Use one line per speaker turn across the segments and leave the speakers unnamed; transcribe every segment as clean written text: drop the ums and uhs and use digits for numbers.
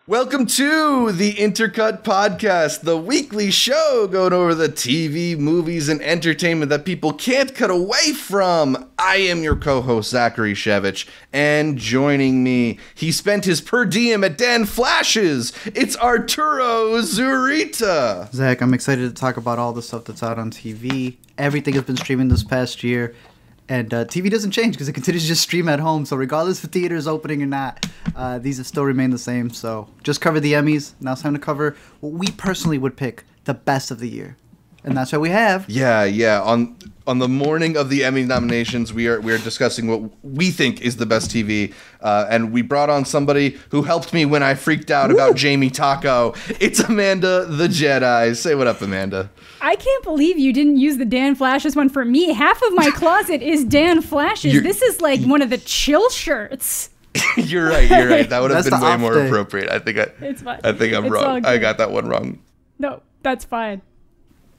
Welcome to the Intercut podcast, the weekly show going over the TV, movies, and entertainment that people can't cut away from. I am your co-host, Zachary Shevich, and joining me, he spent his per diem at Dan Flash's. It's Arturo Zurita.
Zach, I'm excited to talk about all the stuff that's out on TV. Everything has been streaming this past year. And TV doesn't change because it continues to just stream at home. So regardless if theaters opening or not, these have still remained the same. So just cover the Emmys. Now it's time to cover what we personally would pick the best of the year. And that's what we have.
Yeah. On the morning of the Emmy nominations, we are discussing what we think is the best TV. And we brought on somebody who helped me when I freaked out about Jamie Taco. It's Amanda the Jedi. Say what up, Amanda.
I can't believe you didn't use the Dan Flash's one for me. Half of my closet is Dan Flash's. This is like one of the chill shirts.
You're right. That would have been way more appropriate.
It's fine.
I think I'm wrong. I got that one wrong.
No, that's fine.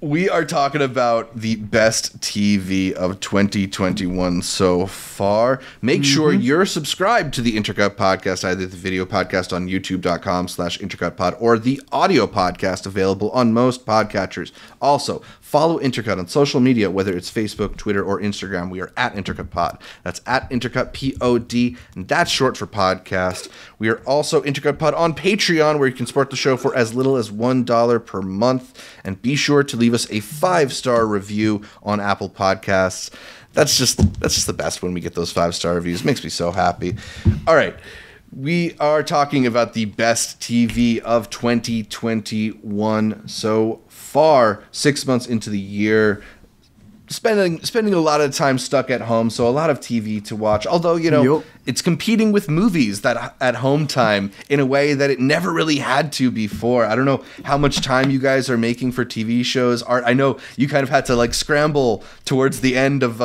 We are talking about the best TV of 2021 so far. Make sure you're subscribed to the Intercut podcast, either the video podcast on youtube.com/intercutpod or the audio podcast available on most podcatchers. Also, follow Intercut on social media, whether it's Facebook, Twitter, or Instagram. We are at IntercutPod. That's at IntercutPod, and that's short for podcast. We are also IntercutPod on Patreon, where you can support the show for as little as $1 per month. And be sure to leave us a 5-star review on Apple Podcasts. That's just the best when we get those 5-star reviews. Makes me so happy. All right. We are talking about the best TV of 2021 so far, 6 months into the year. Spending a lot of time stuck at home, so a lot of TV to watch. Although, it's competing with movies that at home time in a way that it never really had to before. I don't know how much time you guys are making for TV shows. Art, I know you kind of had to scramble towards the end of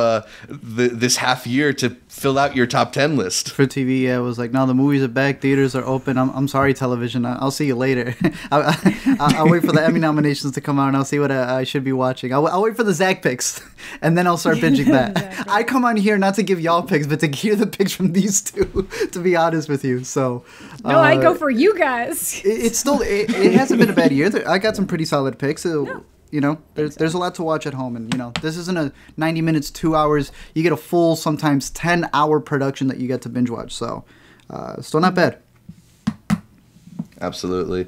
this half year to fill out your top 10 list.
For TV, it was like, no, the movies are back, theaters are open. I'm sorry, television. I'll see you later. I'll wait for the Emmy nominations to come out, and I'll see what I should be watching. I'll wait for the Zach picks, and then I'll start binging that. Exactly. I come on here not to give y'all picks, but to hear the picks from these two, to be honest with you. So
no, I go for you guys.
It hasn't been a bad year. I got some pretty solid picks. There's a lot to watch at home, and this isn't a 90 minutes, 2 hours. You get a full, sometimes 10-hour production that you get to binge watch. So still not bad.
Absolutely.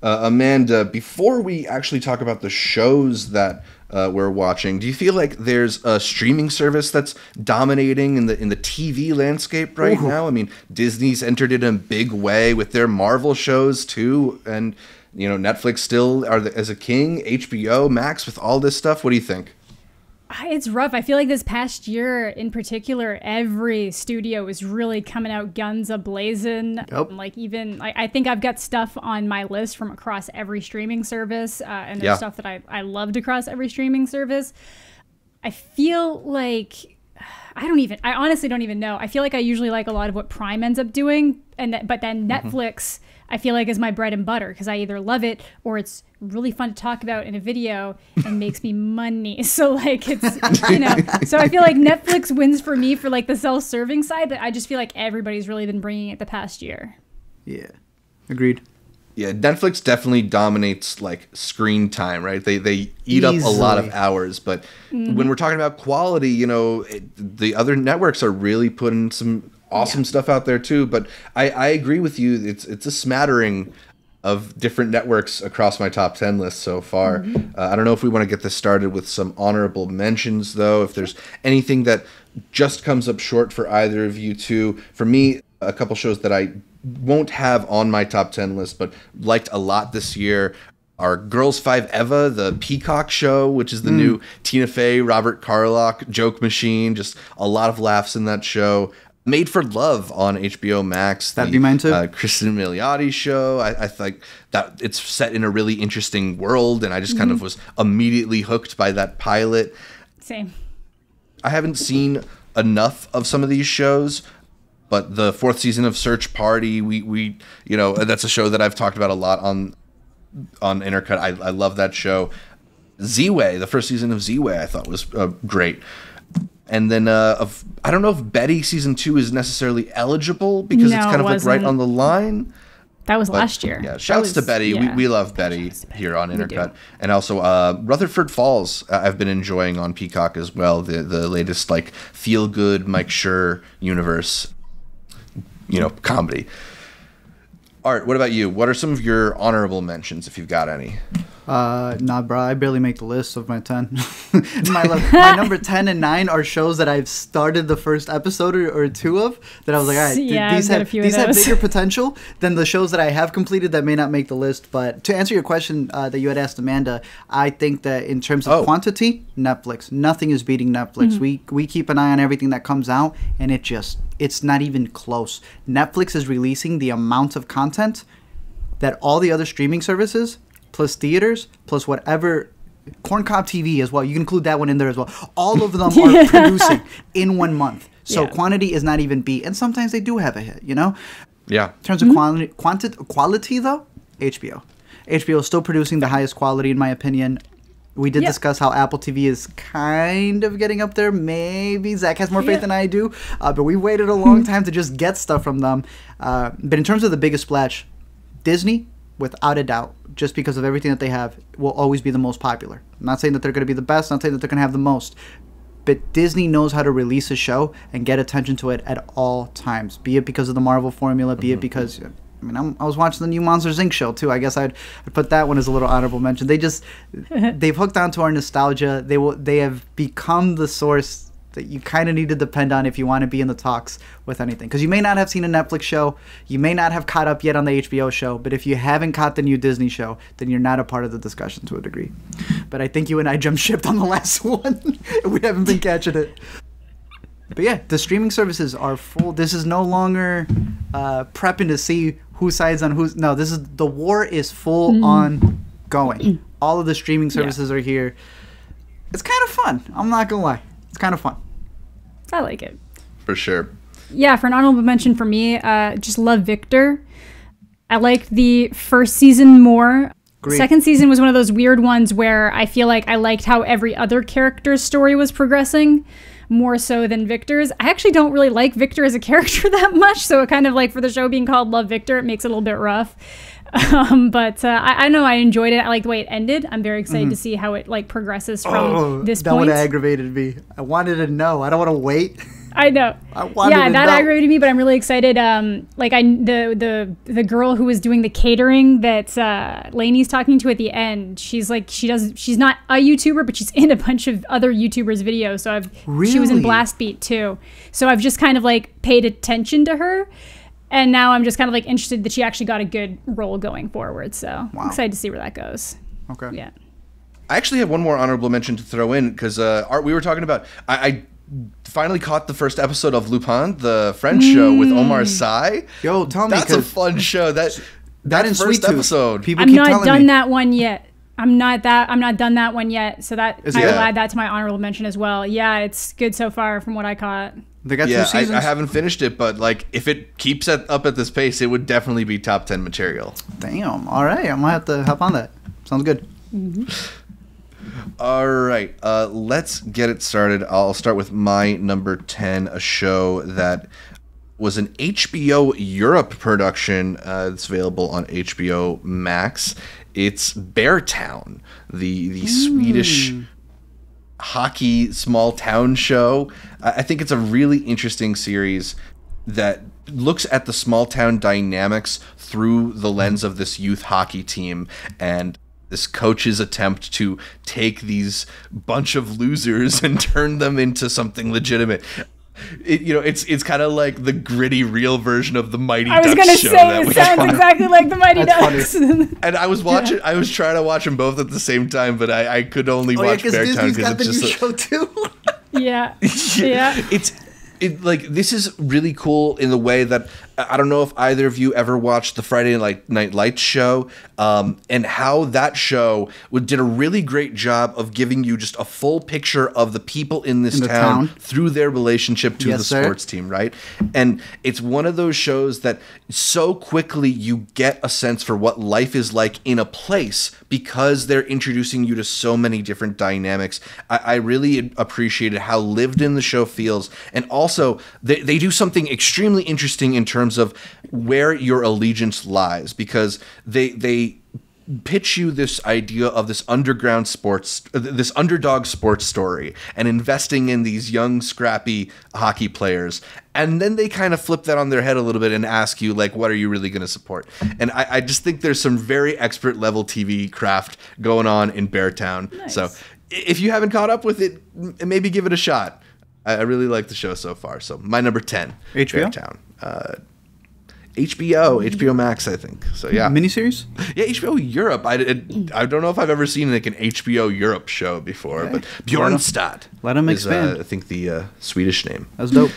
Amanda, before we actually talk about the shows that we're watching, do you feel like there's a streaming service that's dominating in the TV landscape right now? I mean, Disney's entered in a big way with their Marvel shows too, and Netflix still as a king, HBO Max with all this stuff. What do you think?
It's rough. I feel like this past year in particular, every studio is really coming out guns a-blazing. Yep. I think I've got stuff on my list from across every streaming service, and there's stuff that I loved across every streaming service. I feel like I honestly don't even know. I feel like I usually like a lot of what Prime ends up doing, but then Netflix I feel like is my bread and butter because I either love it or it's really fun to talk about in a video and makes me money. So so I feel like Netflix wins for me for the self-serving side, but I just feel like everybody's really been bringing it the past year.
Yeah, agreed.
Yeah, Netflix definitely dominates screen time, right? They eat up a lot of hours, but when we're talking about quality, the other networks are really putting some awesome stuff out there too. But I agree with you. It's a smattering of different networks across my top 10 list so far. I don't know if we want to get this started with some honorable mentions though. If there's anything that just comes up short for either of you two. For me, a couple shows that I won't have on my top 10 list, but liked a lot this year are Girls 5 Eva, the Peacock show, which is the new Tina Fey, Robert Carlock joke machine. Just a lot of laughs in that show. Made for Love on HBO Max.
That'd be mine too.
Kristen Milioti show. I think that it's set in a really interesting world, and I just kind of was immediately hooked by that pilot.
Same.
I haven't seen enough of some of these shows, but the 4th season of Search Party, we that's a show that I've talked about a lot on Intercut. I love that show. Z-Way, the 1st season of Z-Way, I thought was great. And then I don't know if Betty season 2 is necessarily eligible because it's kind of right on the line.
That was last year.
Yeah, shouts to Betty.
Yeah.
We love Betty here on Intercut. And also Rutherford Falls I've been enjoying on Peacock as well. The latest like feel-good Mike Schur universe, comedy. Art, what about you? What are some of your honorable mentions, if you've got any?
Nah, bro, I barely make the list of my 10. my number 10 and 9 are shows that I've started the first episode or two of that I was like, all right, these have bigger potential than the shows that I have completed that may not make the list. But to answer your question that you had asked Amanda, I think that in terms of quantity, Netflix. Nothing is beating Netflix. We keep an eye on everything that comes out, and it's not even close. Netflix is releasing the amount of content that all the other streaming services, plus theaters, plus whatever, Corncob TV as well, you can include that one in there as well. All of them are producing in 1 month. So quantity is not even beat. And sometimes they do have a hit, Yeah. In terms of quality, though, HBO. HBO is still producing the highest quality, in my opinion. We did discuss how Apple TV is kind of getting up there. Maybe Zach has more faith than I do. But we waited a long time to just get stuff from them. But in terms of the biggest splash, Disney, without a doubt, just because of everything that they have, will always be the most popular. I'm not saying that they're going to be the best, not saying that they're going to have the most. But Disney knows how to release a show and get attention to it at all times. Be it because of the Marvel formula, be it because... I was watching the new Monsters, Inc. show, too. I guess I'd put that one as a little honorable mention. They've hooked onto our nostalgia. They have become the source that you kind of need to depend on if you want to be in the talks with anything. Because you may not have seen a Netflix show. You may not have caught up yet on the HBO show. But if you haven't caught the new Disney show, then you're not a part of the discussion to a degree. But I think you and I jumped ship on the last one. We haven't been catching it. But yeah, the streaming services are full. This is no longer prepping to see who sides on who's. No, the war is full on going. All of the streaming services are here. It's kind of fun. I'm not gonna lie. It's kind of fun.
I like it.
For sure.
Yeah, for an honorable mention for me, just love Victor. I liked the first season more. Great. Second season was one of those weird ones where I feel like I liked how every other character's story was progressing more so than Victor's. I actually don't really like Victor as a character that much, so it kind of like for the show being called Love Victor, it makes it a little bit rough. But I know I enjoyed it. I like the way it ended. I'm very excited to see how it like progresses from this point.
That would have aggravated me. I wanted to know. I don't want to wait.
I know. That aggravated me, but I'm really excited. Like the girl who was doing the catering that Lainey's talking to at the end, she's like she's not a YouTuber, but she's in a bunch of other YouTubers' videos. So she was in Blast Beat too. So I've just kind of like paid attention to her. And now I'm just kind of like interested that she actually got a good role going forward. So I'm excited to see where that goes.
Okay.
Yeah.
I actually have one more honorable mention to throw in because Art, we were talking about. I finally caught the first episode of Lupin, the French show with Omar Sy.
Yo, tell me,
that's a fun show. That
in
first episode.
People
I'm
keep
not
telling
done
me.
that one yet. I'm not done that one yet. So that I will add that to my honorable mention as well. Yeah, it's good so far from what I caught.
They got 2 seasons.
I haven't finished it, but like if it keeps up at this pace, it would definitely be top 10 material.
Damn. All right, I might have to hop on that. Sounds good.
All right, let's get it started. I'll start with my number 10, a show that was an HBO Europe production. It's available on HBO Max. It's Beartown, the Swedish hockey small town show. I think it's a really interesting series that looks at the small town dynamics through the lens of this youth hockey team and this coach's attempt to take these bunch of losers and turn them into something legitimate. It's kind of like the gritty, real version of the Mighty Ducks show.
I was going to say, it sounds exactly like the Mighty Ducks.
And I was watching. I was trying to watch them both at the same time, but I could only watch Beartown because it's just
show too.
Yeah.
This is really cool in the way that I don't know if either of you ever watched the Friday Night Lights show, and how that show did a really great job of giving you just a full picture of the people in this town through their relationship to the sports team, right? And it's one of those shows that so quickly you get a sense for what life is like in a place because they're introducing you to so many different dynamics. I really appreciated how lived in the show feels, and also they do something extremely interesting in terms terms of where your allegiance lies, because they pitch you this idea of this underground sports, this underdog sports story, and investing in these young, scrappy hockey players. And then they kind of flip that on their head a little bit and ask you, like, what are you really going to support? And I just think there's some very expert level TV craft going on in Beartown.
Nice.
So if you haven't caught up with it, maybe give it a shot. I really like the show so far. So my number 10,
HBO?
Beartown. HBO Max, I think. So yeah,
Miniseries?
Yeah, HBO Europe. I don't know if I've ever seen like an HBO Europe show before, but Bjornstad.
Let them expand.
I think the Swedish name.
That's dope.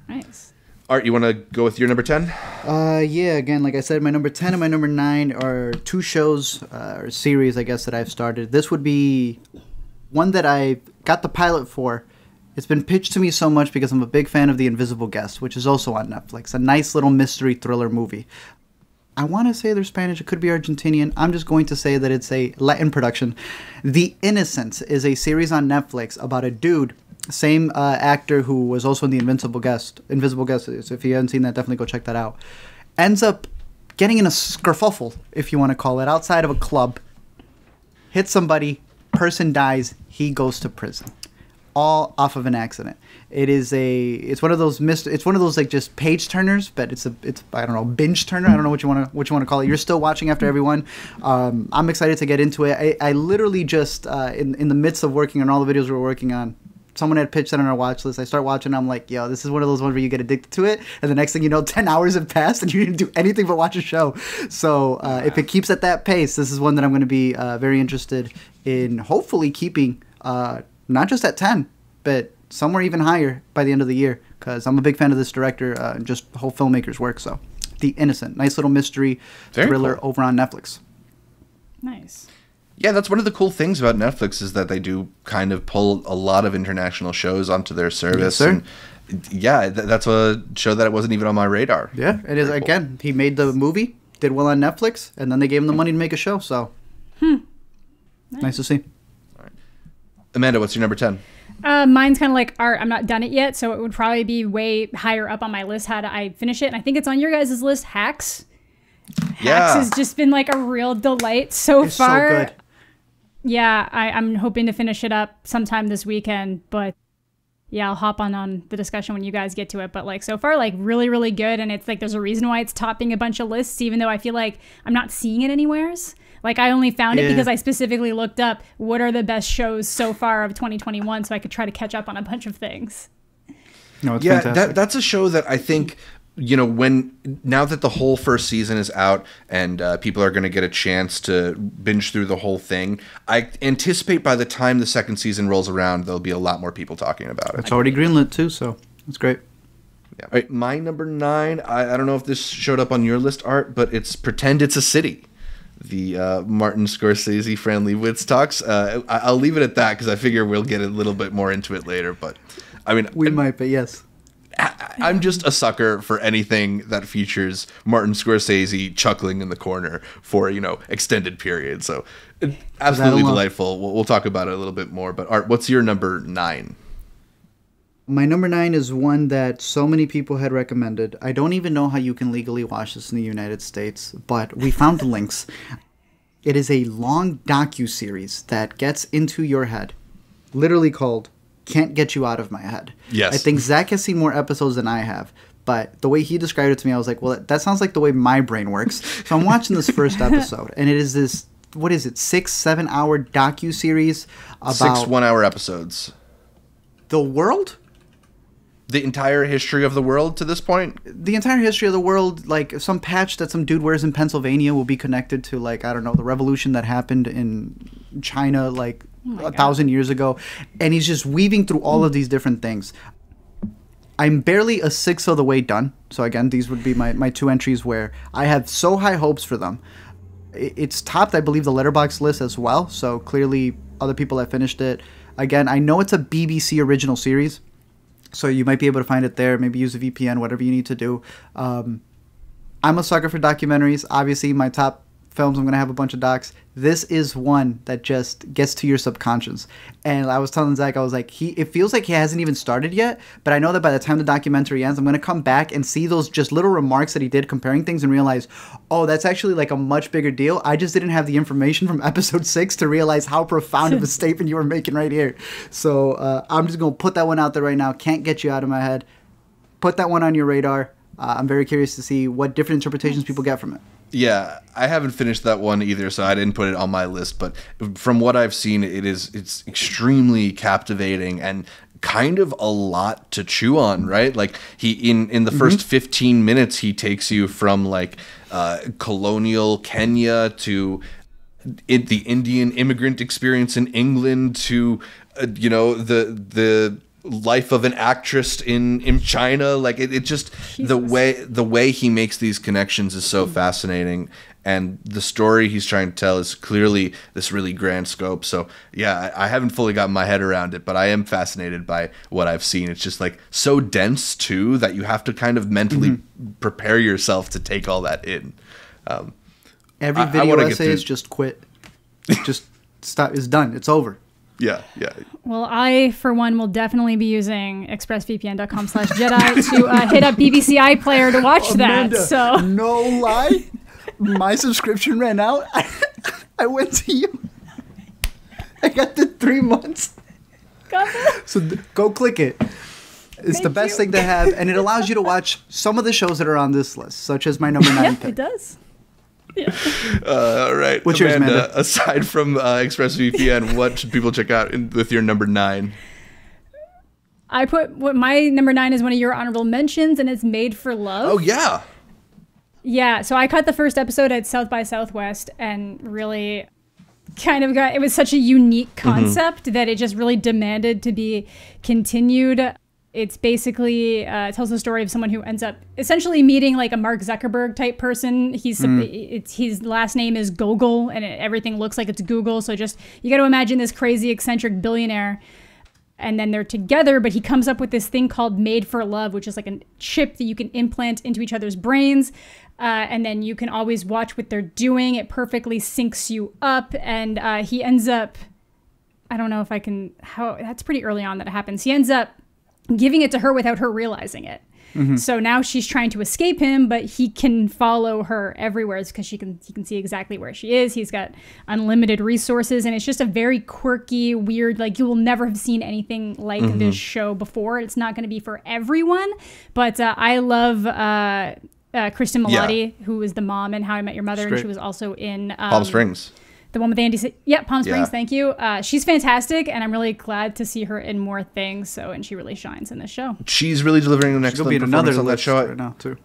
Nice.
Art, you want to go with your number 10?
Yeah, again, like I said, my number 10 and my number 9 are two shows, or series, I guess, that I've started. This would be one that I got the pilot for. It's been pitched to me so much because I'm a big fan of The Invisible Guest, which is also on Netflix. A nice little mystery thriller movie. I want to say they're Spanish. It could be Argentinian. I'm just going to say that it's a Latin production. The Innocents is a series on Netflix about a dude, same actor who was also in The Invisible Guest. So if you haven't seen that, definitely go check that out. Ends up getting in a skerfuffle, if you want to call it, outside of a club. Hits somebody. Person dies. He goes to prison. All off of an accident. It's one of those like just page turners, but it's I don't know, binge turner. I don't know what you want to call it. You're still watching after everyone. I'm excited to get into it. I literally just in the midst of working on all the videos we were working on, someone had pitched it on our watch list. I start watching. I'm like, yo, this is one of those ones where you get addicted to it, and the next thing you know, 10 hours have passed, and you didn't do anything but watch a show. So if it keeps at that pace, this is one that I'm going to be very interested in. Hopefully keeping. Not just at 10, but somewhere even higher by the end of the year, because I'm a big fan of this director and just the whole filmmaker's work. So, The Innocent, nice little mystery thriller over on Netflix.
Nice.
Yeah, that's one of the cool things about Netflix is that they do kind of pull a lot of international shows onto their service.
Yes, sir.
And yeah, that's a show that it wasn't even on my radar.
Yeah, it is. Again, he made the movie, did well on Netflix, and then they gave him the money to make a show. So, nice to see.
Amanda, what's your number 10?
Mine's kind of like Art. I'm not done it yet, so it would probably be way higher up on my list how do I finish it. And I think it's on your guys' list, Hacks. Hacks has just been like a real delight so far.
So good.
Yeah, I'm hoping to finish it up sometime this weekend, but yeah, I'll hop on the discussion when you guys get to it. But like so far, like really, really good. And it's like there's a reason why it's topping a bunch of lists, even though I feel like I'm not seeing it anywheres. Like, I only found it because I specifically looked up what are the best shows so far of 2021 so I could try to catch up on a bunch of things.
No, it's fantastic.
That's a show that I think, you know, now that the whole first season is out and people are going to get a chance to binge through the whole thing, I anticipate by the time the second season rolls around, there'll be a lot more people talking about it.
It's already greenlit, too, so it's great.
Yeah. All right, my number 9, I don't know if this showed up on your list, Art, but it's Pretend It's a City. The Martin Scorsese friendly Wits Talks. I'll leave it at that because I figure we'll get a little bit more into it later. But I mean,
we might, but yes.
I'm just a sucker for anything that features Martin Scorsese chuckling in the corner for, you know, extended periods. So absolutely delightful. We'll talk about it a little bit more. But Art, what's your number 9?
My number 9 is one that so many people had recommended. I don't even know how you can legally watch this in the United States, but we found the links. It is a long docu-series that gets into your head, literally called Can't Get You Out of My Head.
Yes.
I think Zach has seen more episodes than I have, but the way he described it to me, I was like, well, that sounds like the way my brain works. So I'm watching this first episode, and it is this, 6-7 hour docu-series about
6 1-hour episodes.
The world?
The entire history of the world to this point?
The entire history of the world, like some patch that some dude wears in Pennsylvania will be connected to, like, I don't know, the revolution that happened in China, like, 1,000 years ago. And he's just weaving through all of these different things. I'm barely a sixth of the way done. So, again, these would be my 2 entries where I have so high hopes for them. It's topped, I believe, the Letterboxd list as well. So, clearly, other people have finished it. Again, I know it's a BBC original series. So you might be able to find it there. Maybe use a VPN, whatever you need to do. I'm a sucker for documentaries. Obviously, my top films. I'm going to have a bunch of docs. This is one that just gets to your subconscious. And I was telling Zach, I was like, it feels like he hasn't even started yet, but I know that by the time the documentary ends, I'm going to come back and see those just little remarks that he did comparing things and realize, oh, that's actually like a much bigger deal. I just didn't have the information from episode 6 to realize how profound of a statement you were making right here. So I'm just going to put that one out there right now. Can't get you out of my head. Put that one on your radar. I'm very curious to see what different interpretations people get from it.
Yeah, I haven't finished that one either, so I didn't put it on my list. But from what I've seen, it's extremely captivating and kind of a lot to chew on, right? Like he in the first 15 minutes, he takes you from like colonial Kenya to the Indian immigrant experience in England to the life of an actress in China. Like it just Jesus. the way he makes these connections is so fascinating, and the story he's trying to tell is clearly this really grand scope. So yeah, I haven't fully gotten my head around it, but I am fascinated by what I've seen. It's just like so dense too that you have to kind of mentally prepare yourself to take all that in.
Every video essay is just quit. Just stop. It's done. It's over.
Yeah.
Well, I, for one, will definitely be using expressvpn.com/Jedi to hit up BBC iPlayer to watch
Amanda,
that. So
no lie, my subscription ran out. I went to you. I got the 3 months. So go click it. It's the best thing to have, and it allows you to watch some of the shows that are on this list, such as my number 9 pick.
It does. Yeah.
All right.
What's
Amanda,
yours, Amanda?
Aside from ExpressVPN, what should people check out with your number 9?
I put my number 9 is one of your honorable mentions, and it's Made for Love.
Oh, yeah.
Yeah. So I caught the first episode at South by Southwest and really kind of it was such a unique concept that it just really demanded to be continued. It's basically tells the story of someone who ends up essentially meeting like a Mark Zuckerberg type person. His last name is Gogol, and everything looks like it's Google. So just you got to imagine this crazy eccentric billionaire, and then they're together. But he comes up with this thing called Made for Love, which is like a chip that you can implant into each other's brains, and then you can always watch what they're doing. It perfectly syncs you up, and he ends up. I don't know if I can. That's pretty early on that it happens. He ends up giving it to her without her realizing it. So now she's trying to escape him, but he can follow her everywhere because he can see exactly where she is. He's got unlimited resources, and it's just a very quirky, weird, like you will never have seen anything like this show before. It's not going to be for everyone, but I love Kristen Milotti, who is the mom in How I Met Your Mother, and she was also in
Palm Springs.
The one with Andy. Yep, Palm Springs. Thank you. She's fantastic, and I'm really glad to see her in more things. And she really shines in this show.
She's really delivering an excellent performance on that show
right now too.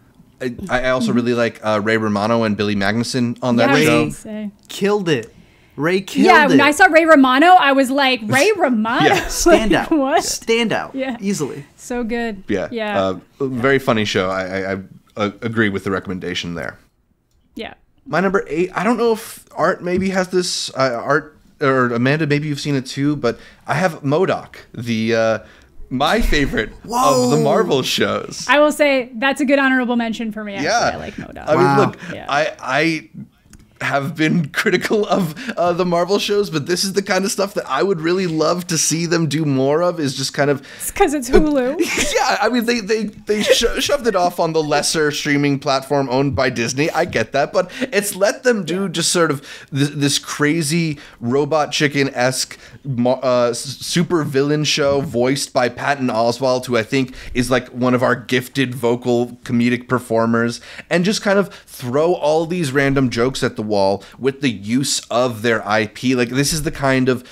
I also really like Ray Romano and Billy Magnuson on that show.
Killed it. Ray killed it.
Yeah, when I saw Ray Romano, I was like, Ray Romano?
Stand out.
What?
Stand out. Yeah. Easily.
So good.
Yeah. Very funny show. I agree with the recommendation there.
Yeah.
My number 8, I don't know if Art maybe has this, Art or Amanda, maybe you've seen it too, but I have M.O.D.O.K, my favorite of the Marvel shows.
I will say that's a good honorable mention for me. Actually. I like M.O.D.O.K.
I mean, look, I have been critical of the Marvel shows, but this is the kind of stuff that I would really love to see them do more of. Is just kind of
because it's Hulu.
Yeah, I mean they shoved it off on the lesser streaming platform owned by Disney. I get that, but it's let them do just sort of this crazy Robot Chicken-esque super villain show voiced by Patton Oswalt, who I think is like one of our gifted vocal comedic performers, and just kind of throw all these random jokes at the wall with the use of their IP. Like this is the kind of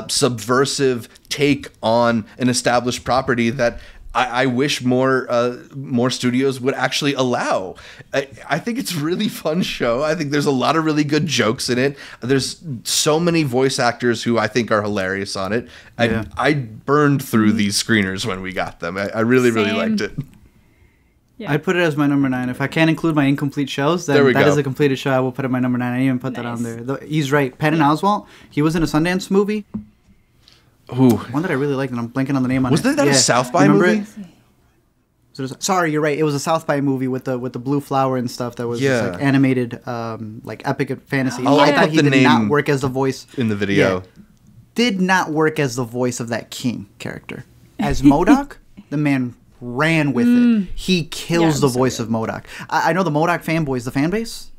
subversive take on an established property that I wish more studios would actually allow. I think it's a really fun show. I think there's a lot of really good jokes in it. There's so many voice actors who I think are hilarious on it. I burned through these screeners when we got them. I really liked it.
Yeah. I'd put it as my number 9. If I can't include my incomplete shows, then that is a completed show. I will put it my number 9. I didn't even put that on there. He's right. Patton Oswalt, he was in a Sundance movie.
Ooh.
One that I really liked, and I'm blanking on the name on it.
Wasn't that a South by movie?
Sorry, you're right. It was a South by movie with the blue flower and stuff that was just like animated, like epic fantasy. I thought he did not work as the voice
in the video.
Yeah, did not work as the voice of that king character. As M.O.D.O.K, the man ran with it. He kills the voice of M.O.D.O.K. I know the M.O.D.O.K fanboys, the fan base,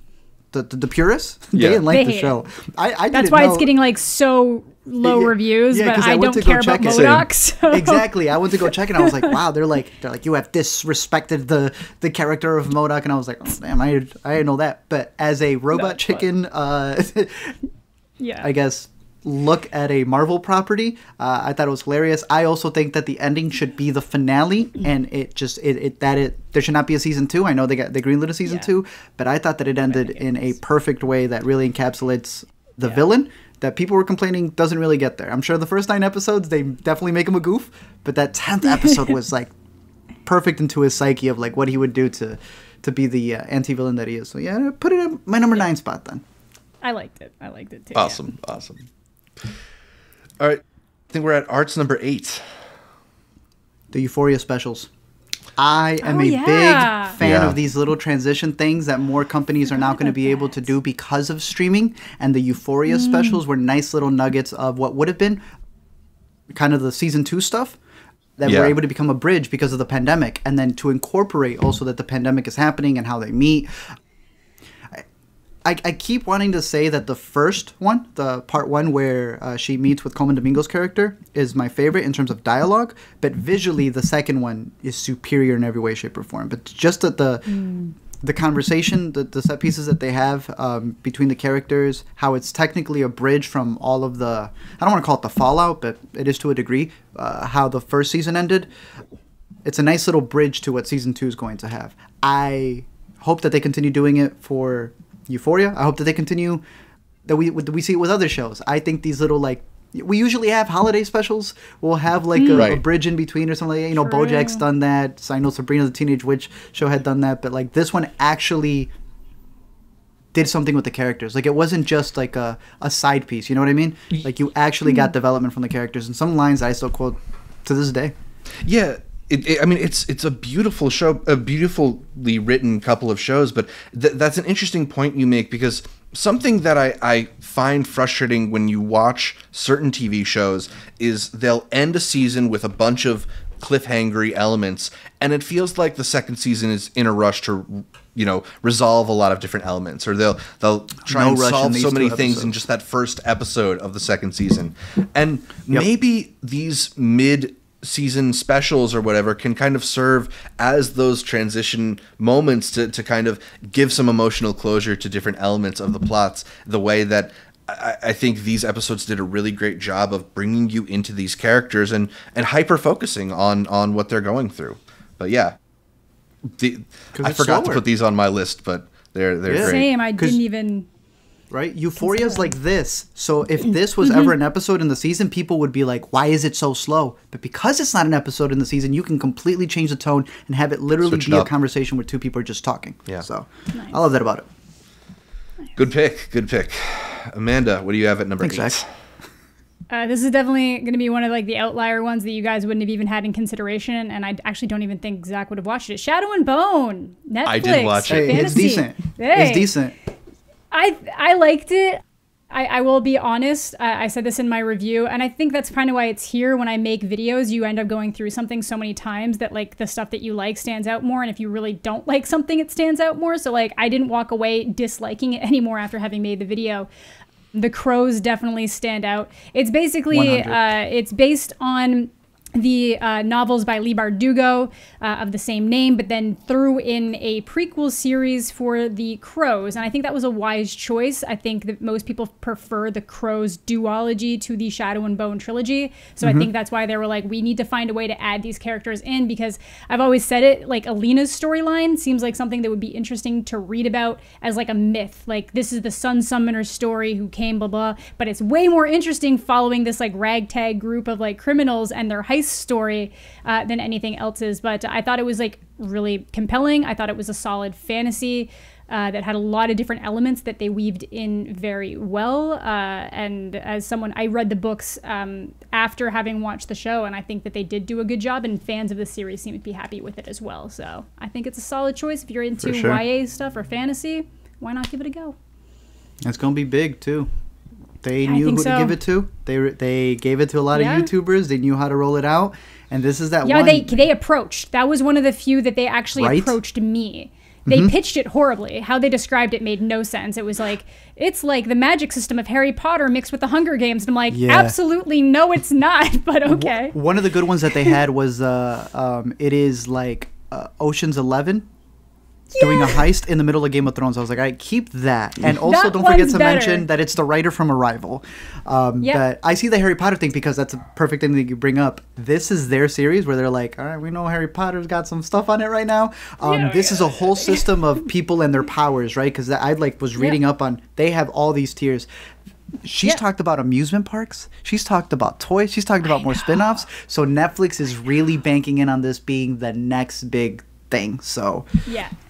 the purists, they didn't like the show.
That's why it's getting like so low reviews, but I don't care about M.O.D.O.K. So.
Exactly. I went to go check it and I was like, wow, they're like you have disrespected the character of M.O.D.O.K, and I was like, oh damn, I didn't know that. But as a robot chicken I guess look at a Marvel property, I thought it was hilarious. I also think that the ending should be the finale, and there should not be a season 2. I know they greenlit a season 2, but I thought that it ended in a perfect way that really encapsulates the villain that people were complaining doesn't really get there. I'm sure the first 9 episodes they definitely make him a goof, but that 10th episode was like perfect into his psyche of like what he would do to be the anti-villain that he is. So yeah, put it in my number 9 spot then.
I liked it too.
Awesome. All right, I think we're at Art's number 8.
The Euphoria Specials. I am a big fan of these little transition things that more companies are now going to be able to do because of streaming. And the Euphoria Specials were nice little nuggets of what would have been kind of the season 2 stuff that were able to become a bridge because of the pandemic. And then to incorporate also that the pandemic is happening and how they meet. I keep wanting to say that the first one, the part 1 where she meets with Coleman Domingo's character, is my favorite in terms of dialogue. But visually, the second one is superior in every way, shape, or form. But just that the conversation, the set pieces that they have between the characters, how it's technically a bridge from all of the, I don't want to call it the fallout, but it is to a degree, how the first season ended. It's a nice little bridge to what season 2 is going to have. I hope that they continue doing it for Euphoria. I hope that they continue, that we see it with other shows. I think these little, like, we usually have holiday specials. We'll have like a bridge in between or something like that. You know, BoJack's done that. So I know Sabrina the Teenage Witch show had done that. But like this one actually did something with the characters. Like it wasn't just like a side piece. You know what I mean? Like you actually got development from the characters. And some lines I still quote to this day.
Yeah. I mean, it's a beautiful show, a beautifully written couple of shows, but that's an interesting point you make, because something that I find frustrating when you watch certain TV shows is they'll end a season with a bunch of cliffhangery elements, and it feels like the second season is in a rush to, you know, resolve a lot of different elements, or they'll try and solve so many things in just that first episode of the second season. And maybe these mid-season specials or whatever can kind of serve as those transition moments to kind of give some emotional closure to different elements of the plots, the way that I think these episodes did a really great job of bringing you into these characters and hyper-focusing on what they're going through. But yeah, I forgot to put these on my list, but they're great.
Same, I didn't even...
Right? Euphoria's like this. So if this was ever an episode in the season, people would be like, why is it so slow? But because it's not an episode in the season, you can completely change the tone and have it literally be a conversation where two people are just talking. Yeah. So I love that about it.
Nice. Good pick. Good pick. Amanda, what do you have at number 8?
Zach.
This is definitely going to be one of like the outlier ones that you guys wouldn't have even had in consideration, and I actually don't even think Zach would have watched it. Shadow and Bone, Netflix.
I did watch it.
Hey, it's decent. Hey. It's decent.
I liked it. I will be honest. I said this in my review, and I think that's kind of why it's here. When I make videos, you end up going through something so many times that like the stuff that you like stands out more, and if you really don't like something, it stands out more. So like I didn't walk away disliking it anymore after having made the video. The crows definitely stand out. It's basically it's based on the novels by Leigh Bardugo of the same name, but then threw in a prequel series for the Crows. And I think that was a wise choice. I think that most people prefer the Crows duology to the Shadow and Bone trilogy. So I think that's why they were like, we need to find a way to add these characters in, because I've always said it, like Alina's storyline seems like something that would be interesting to read about as like a myth. Like this is the Sun Summoner story who came, blah, blah. But it's way more interesting following this like ragtag group of like criminals and their heist story than anything else is. But I thought it was like really compelling. I thought it was a solid fantasy. that had a lot of different elements that they weaved in very well. And as someone, I read the books after having watched the show, and I think that they did do a good job, and fans of the series seem to be happy with it as well. So I think it's a solid choice if you're into YA stuff or fantasy. Why not give it a go?
It's gonna be big too. They knew who to give it to. They gave it to a lot of YouTubers. They knew how to roll it out. And this is that one.
Yeah, they approached. That was one of the few that they actually approached me. They pitched it horribly. How they described it made no sense. It was like, it's like the magic system of Harry Potter mixed with the Hunger Games. And I'm like, absolutely no, it's not. But okay.
One of the good ones that they had was, it is like Ocean's 11. Doing a heist in the middle of Game of Thrones. I was like, all right, keep that. And also don't forget to mention that it's the writer from Arrival. That I see the Harry Potter thing because that's a perfect thing that you bring up. This is their series where they're like, all right, we know Harry Potter's got some stuff on it right now. This is a whole system of people and their powers, right? Because I was reading up on, they have all these tiers. She's talked about amusement parks. She's talked about toys. She's talked about more spin-offs. So Netflix is really banking in on this being the next big thing. So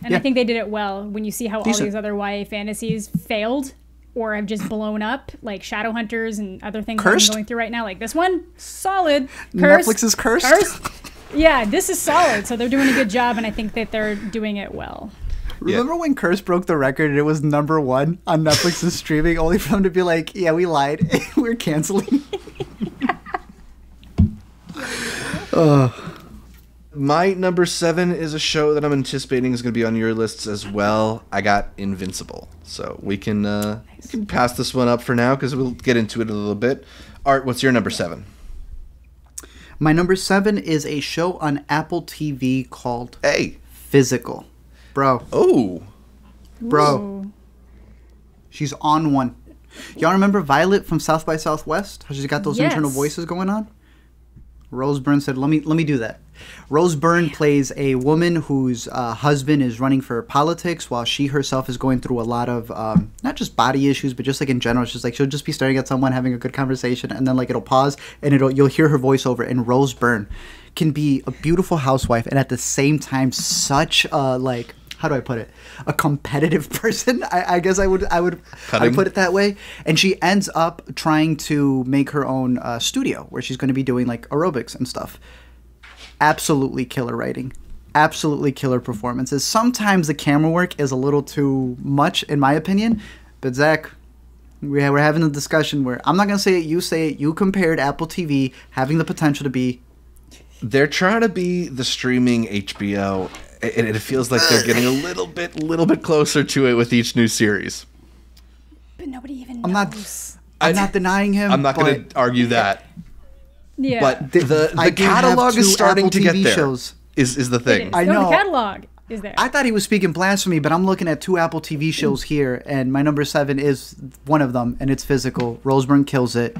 I think they did it well. When you see how all these other YA fantasies failed or have just blown up, like Shadowhunters and other things I'm going through right now, like this one, solid.
Netflix is cursed.
Yeah, this is solid. So they're doing a good job, and I think that they're doing it well.
Remember when Curse broke the record and it was #1 on Netflix's streaming, only for them to be like, yeah, we lied. We're canceling.
My number 7 is a show that I'm anticipating is going to be on your lists as well. I got Invincible. So we can pass this one up for now because we'll get into it a little bit. Art, what's your number 7?
My number 7 is a show on Apple TV called Physical. Bro.
Oh.
Bro.
Ooh.
She's on one. Y'all remember Violet from South by Southwest? How she's got those internal voices going on? Rose Byrne said, let me do that. Rose Byrne plays a woman whose husband is running for politics while she herself is going through a lot of not just body issues, but just like in general. She's like, she'll just be staring at someone having a good conversation, and then like it'll pause and you'll hear her voiceover. And Rose Byrne can be a beautiful housewife and at the same time such a how do I put it? A competitive person. I guess I would put it that way. And she ends up trying to make her own studio where she's going to be doing like aerobics and stuff. Absolutely killer writing. Absolutely killer performances. Sometimes the camera work is a little too much, in my opinion. But Zach, we're having a discussion where I'm not going to say it. You say it. You compared Apple TV having the potential to be.
They're trying to be the streaming HBO. And it feels like they're getting a little bit closer to it with each new series.
But nobody even knows.
I'm not denying him.
I'm not going to argue that.
Yeah.
But the catalog is starting to get there. Shows. Is the thing.
I know.
The catalog is there.
I thought he was speaking blasphemy, but I'm looking at 2 Apple TV shows here, and my number 7 is one of them, and it's Physical. Rose Byrne kills it.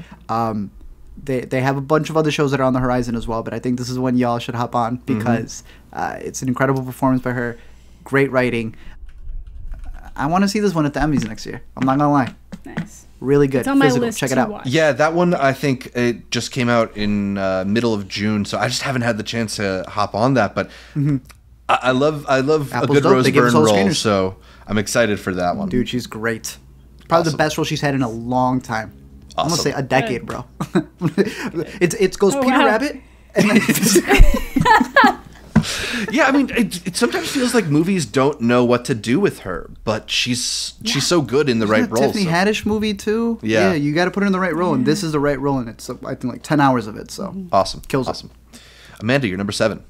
They have a bunch of other shows that are on the horizon as well, but I think this is one y'all should hop on because it's an incredible performance by her. Great writing. I want to see this one at the Emmys next year. I'm not going to lie.
Nice.
Really good.
It's on my
Physical.
list
Check it out.
watch.
Yeah, that one, I think it just came out in middle of June, so I just haven't had the chance to hop on that. But I love
Apple's
a good
dope.
Rose
They give us
Byrne
all
role,
screeners.
so I'm excited for that one.
Dude, she's great. Probably the best role she's had in a long time. I'm going to say a decade, bro. It goes Peter Rabbit. And then
Yeah, I mean, it sometimes feels like movies don't know what to do with her, but she's so good in the right role.
Tiffany Haddish movie too.
Yeah,
you got to put her in the right role, and this is the right role, and it's I think like 10 hours of it. So
awesome,
kills
awesome. Amanda, you're number 7.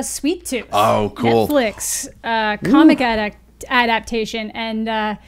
Sweet Tooth.
Oh, cool.
Netflix comic adaptation, and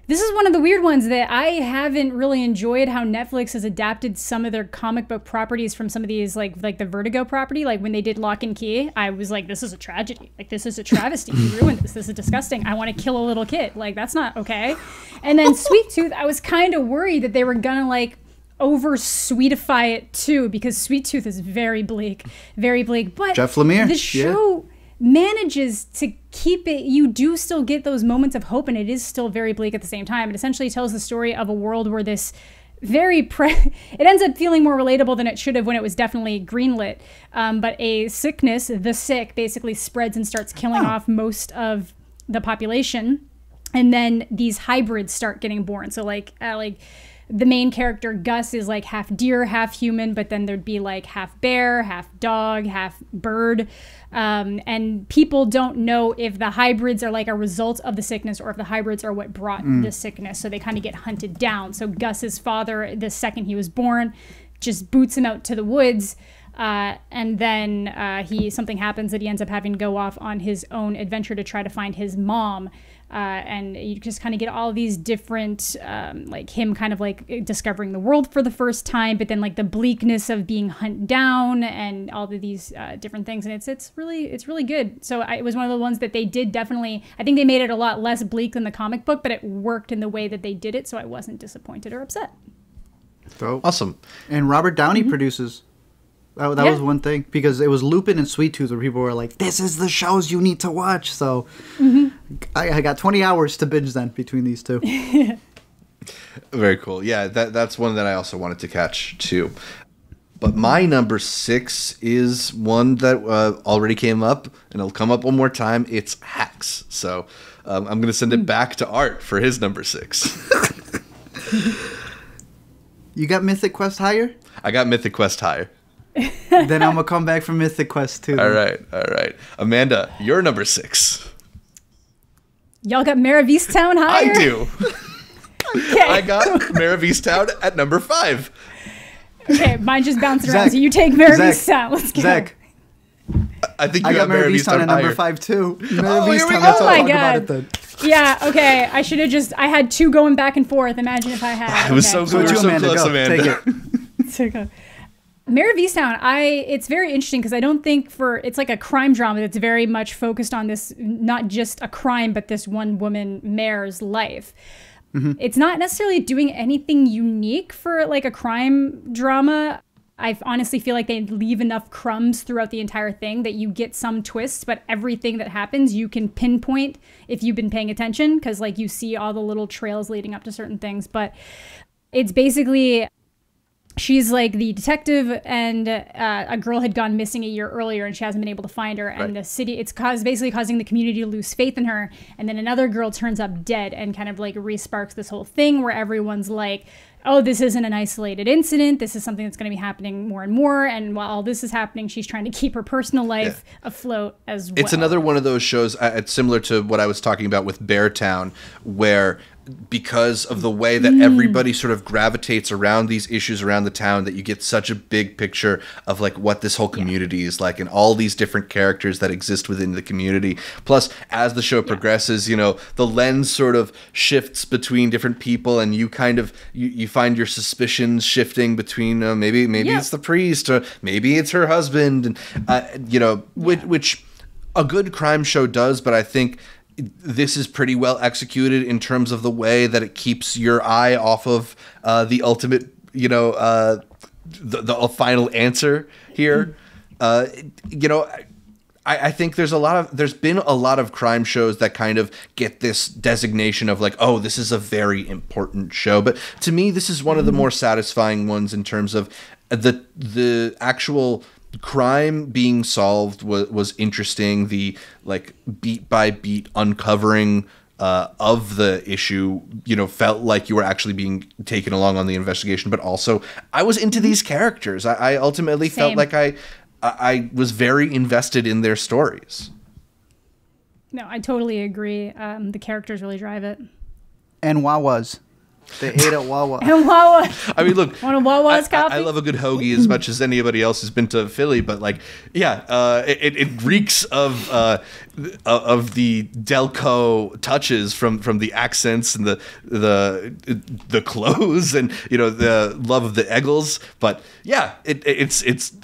this is one of the weird ones that I haven't really enjoyed how Netflix has adapted some of their comic book properties from some of these, like the Vertigo property. Like when they did Lock and Key, I was like, this is a tragedy. Like, this is a travesty. You ruined this. This is disgusting. I want to kill a little kid. Like, that's not okay. And then Sweet Tooth, I was kind of worried that they were going to, like, over-sweetify it, too, because Sweet Tooth is very bleak. Very bleak. But
Jeff Lemire.
The show manages to keep it, you do still get those moments of hope, and it is still very bleak at the same time. It essentially tells the story of a world where this it ends up feeling more relatable than it should have when it was definitely greenlit. But a sickness, the sick, basically spreads and starts killing off most of the population. And then these hybrids start getting born. So like the main character Gus is like half deer, half human, but then there'd be like half bear, half dog, half bird. And people don't know if the hybrids are like a result of the sickness or if the hybrids are what brought the sickness. So they kind of get hunted down. So Gus's father, the second he was born, just boots him out to the woods. And then something happens that he ends up having to go off on his own adventure to try to find his mom. And you just kind of get all these different, like him kind of like discovering the world for the first time, but then like the bleakness of being hunted down and all of these different things. And it's really good. So it was one of the ones that they did definitely, I think they made it a lot less bleak than the comic book, but it worked in the way that they did it. So I wasn't disappointed or upset.
Dope.
Awesome.
And Robert Downey produces. That was one thing, because it was Lupin and Sweet Tooth where people were like, this is the shows you need to watch. So I got 20 hours to binge then between these two.
Very cool. Yeah, that's one that I also wanted to catch too. But my number 6 is one that already came up, and it'll come up one more time. It's Hacks. So I'm going to send it back to Art for his number 6.
You got Mythic Quest higher?
I got Mythic Quest higher.
Then I'm going to come back from Mythic Quest too.
All right. Amanda, you're number 6.
Y'all got Mare of Easttown higher?
I do.
Okay.
I got Mare of Easttown at number 5.
Okay, mine just bouncing around. So you take Mare of Easttown. Let's go.
Zach.
I think you
got Mare of Easttown at number
higher.
5 too.
Here we go.
That's all
Oh my
I'll talk
God.
about it then.
Yeah, okay. I should have I had 2 going back and forth. Imagine if I had.
It was so
So
good.
you,
So
Amanda,
close,
go.
Amanda.
Take it.
Mare of Easttown, it's very interesting because I don't think it's like a crime drama that's very much focused on this, not just a crime, but this one woman mayor's life. It's not necessarily doing anything unique for like a crime drama. I honestly feel like they leave enough crumbs throughout the entire thing that you get some twists, but everything that happens you can pinpoint if you've been paying attention, because like you see all the little trails leading up to certain things. But it's basically, she's like the detective, and a girl had gone missing a year earlier and she hasn't been able to find her. And the city, basically causing the community to lose faith in her. And then another girl turns up dead and kind of like re-sparks this whole thing where everyone's like, oh, this isn't an isolated incident. This is something that's going to be happening more and more. And while all this is happening, she's trying to keep her personal life afloat as well.
It's another one of those shows, it's similar to what I was talking about with Beartown, where because of the way that everybody sort of gravitates around these issues around the town, that you get such a big picture of like what this whole community is like and all these different characters that exist within the community. Plus, as the show progresses, you know, the lens sort of shifts between different people, and you kind of you find your suspicions shifting between maybe it's the priest, or maybe it's her husband, and you know, which a good crime show does. But I think this is pretty well executed in terms of the way that it keeps your eye off of the ultimate, you know, the final answer here. You know, I think there's been a lot of crime shows that kind of get this designation of like, oh, this is a very important show. But to me, this is one of the more satisfying ones in terms of the actual crime being solved was interesting. The like beat by beat uncovering of the issue, you know, felt like you were actually being taken along on the investigation. But also, I was into these characters. I ultimately felt like I was very invested in their stories.
No, I totally agree. The characters really drive it.
And Wawa's. They ate at Wawa.
And Wawa.
I mean, look,
Want a Wawa's coffee?
I love a good hoagie as much as anybody else has been to Philly, but like, yeah, it reeks of the Delco touches from the accents and the clothes and, you know, the love of the Eggles. But yeah,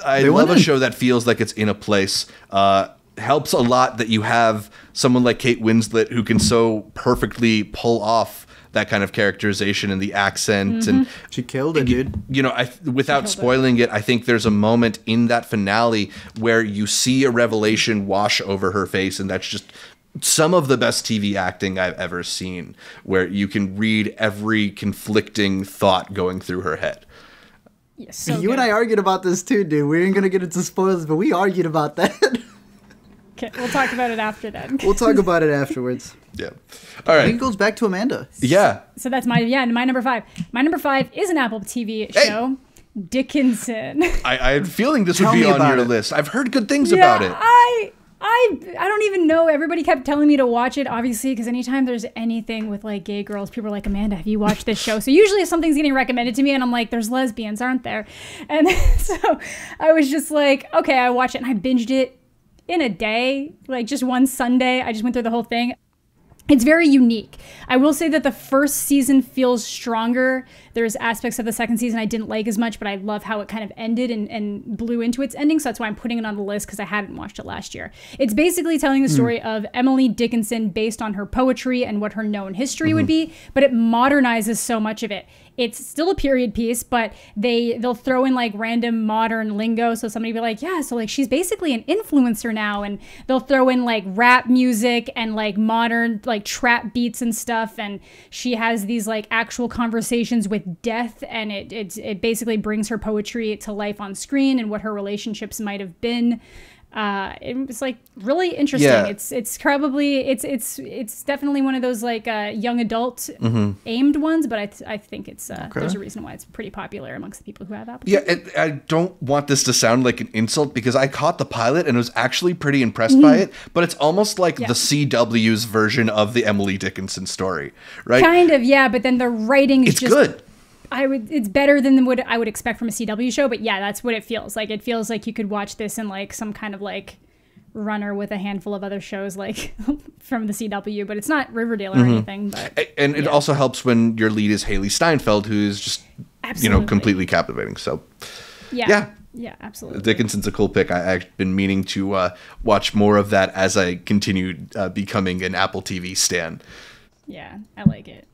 I love a show that feels like it's in a place. Helps a lot that you have someone like Kate Winslet who can so perfectly pull off that kind of characterization and the accent. And
she killed it, dude.
You know, without spoiling it, I think there's a moment in that finale where you see a revelation wash over her face, and that's just some of the best TV acting I've ever seen, where you can read every conflicting thought going through her head.
Yes, so
you and I argued about this too, dude. We ain't gonna get into spoilers, but we argued about that.
Okay, we'll talk about it after then.
We'll talk about it afterwards.
Yeah. All right.
I think it goes back to Amanda.
Yeah.
So that's my number 5. My number 5 is an Apple TV show, Dickinson.
I had a feeling this would
Tell
be
me
on
about
your
it.
list. I've heard good things about it.
I don't even know. Everybody kept telling me to watch it, obviously, because anytime there's anything with like gay girls, people are like, Amanda, have you watched this show? So usually if something's getting recommended to me and I'm like, there's lesbians, aren't there? And so I was just like, okay, I watched it, and I binged it in a day, like just one Sunday. I just went through the whole thing. It's very unique. I will say that the first season feels stronger. There's aspects of the second season I didn't like as much, but I love how it kind of ended and blew into its ending. So that's why I'm putting it on the list, because I hadn't watched it last year. It's basically telling the story of Emily Dickinson based on her poetry and what her known history would be, but it modernizes so much of it. It's still a period piece, but they'll throw in like random modern lingo. So somebody will be like, yeah, so like she's basically an influencer now. And they'll throw in like rap music and like modern like trap beats and stuff. And she has these like actual conversations with death. And it basically brings her poetry to life on screen and what her relationships might have been. It's like really interesting.
Yeah.
It's probably it's definitely one of those like young adult aimed ones, but I think it's there's a reason why it's pretty popular amongst the people who have Apple.
Yeah, I don't want this to sound like an insult, because I caught the pilot and was actually pretty impressed by it, but it's almost like the CW's version of the Emily Dickinson story, right?
Kind of, yeah, but then the writing is just
good.
It's better than what I would expect from a CW show, but yeah, that's what it feels like. It feels like you could watch this in like some kind of like runner with a handful of other shows like from the CW, but it's not Riverdale or anything. But
and it also helps when your lead is Haley Steinfeld, who is just completely captivating. So yeah, absolutely. Dickinson's a cool pick. I've been meaning to watch more of that as I continued becoming an Apple TV stan.
Yeah, I like it.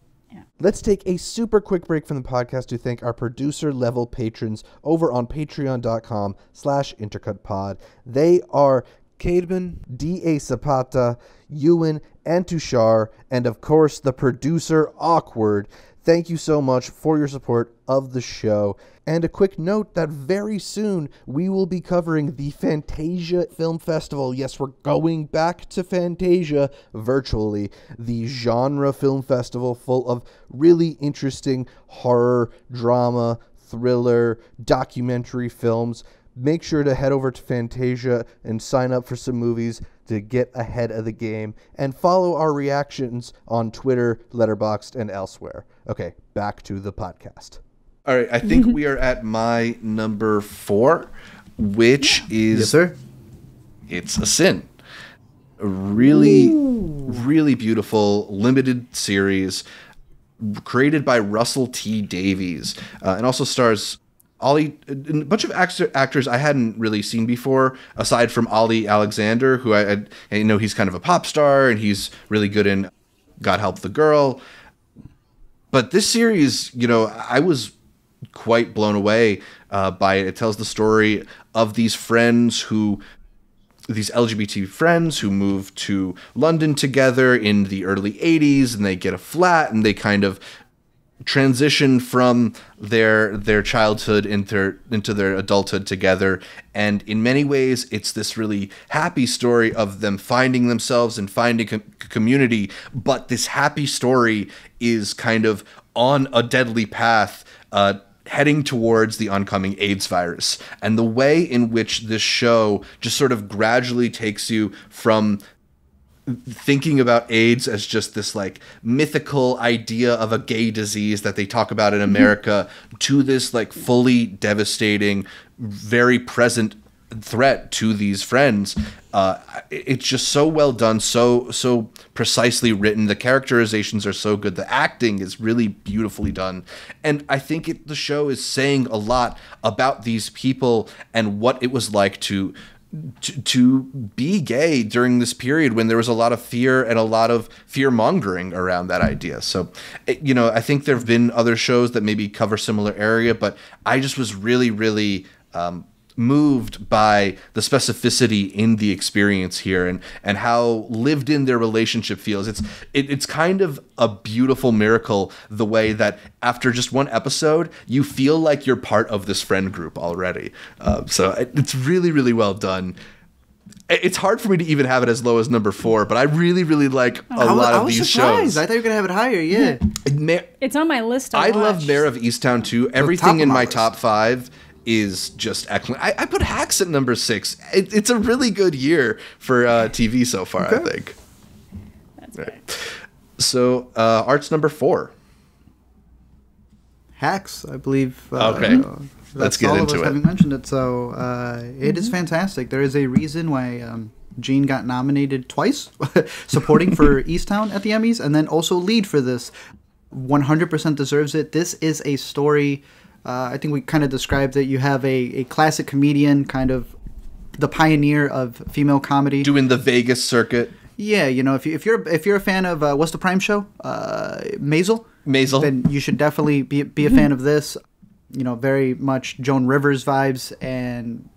Let's take a super quick break from the podcast to thank our producer level patrons over on patreon.com/intercutpod. They are Cademan, D.A. Zapata, Ewan, and Tushar, and of course the producer Awkward. Thank you so much for your support of the show. And a quick note that very soon we will be covering the Fantasia Film Festival. Yes, we're going back to Fantasia virtually. The genre film festival full of really interesting horror, drama, thriller, documentary films. Make sure to head over to Fantasia and sign up for some movies to get ahead of the game. And follow our reactions on Twitter, Letterboxd, and elsewhere. Okay, back to the podcast.
All right, I think we are at my number 4, which is...
Yes, sir.
It's a Sin. A really, really beautiful, limited series created by Russell T. Davies, and also stars a bunch of actors I hadn't really seen before, aside from Ollie Alexander, who I know he's kind of a pop star, and he's really good in God Help the Girl. But this series, I was quite blown away by it. It tells the story of these LGBT friends who move to London together in the early 80s, and they get a flat, and they kind of transition from their childhood into their adulthood together. And in many ways, it's this really happy story of them finding themselves and finding community. But this happy story is kind of on a deadly path, heading towards the oncoming AIDS virus. And the way in which this show just sort of gradually takes you from thinking about AIDS as just this like mythical idea of a gay disease that they talk about in America to this like fully devastating, very present threat to these friends. It's just so well done, so precisely written. The characterizations are so good. The acting is really beautifully done. And I think the show is saying a lot about these people and what it was like to be gay during this period when there was a lot of fear and a lot of fear-mongering around that idea. So, I think there have been other shows that maybe cover similar area, but I just was really, really moved by the specificity in the experience here and how lived in their relationship feels. It's kind of a beautiful miracle the way that after just one episode you feel like you're part of this friend group already. So it's really, really well done. It's hard for me to even have it as low as number 4, but I really, really like a lot of these shows.
I thought you were going to have it higher, yeah.
It's on my list to
I
watch.
love Mare of Easttown too. Everything in my top 5 is just excellent. I put Hacks at number 6. It's a really good year for TV so far, I think.
That's right.
So, Art's number 4.
Hacks, I believe.
Okay. Let's get into it.
Having mentioned it, so it is fantastic. There is a reason why Gene got nominated twice, supporting for Easttown at the Emmys, and then also lead for this. 100% deserves it. This is a story. I think we kind of described it. You have a classic comedian, kind of the pioneer of female comedy,
doing the Vegas circuit.
Yeah, you know, if you're a fan of what's the Prime show, Maisel, then you should definitely be a fan of this. You know, very much Joan Rivers vibes, and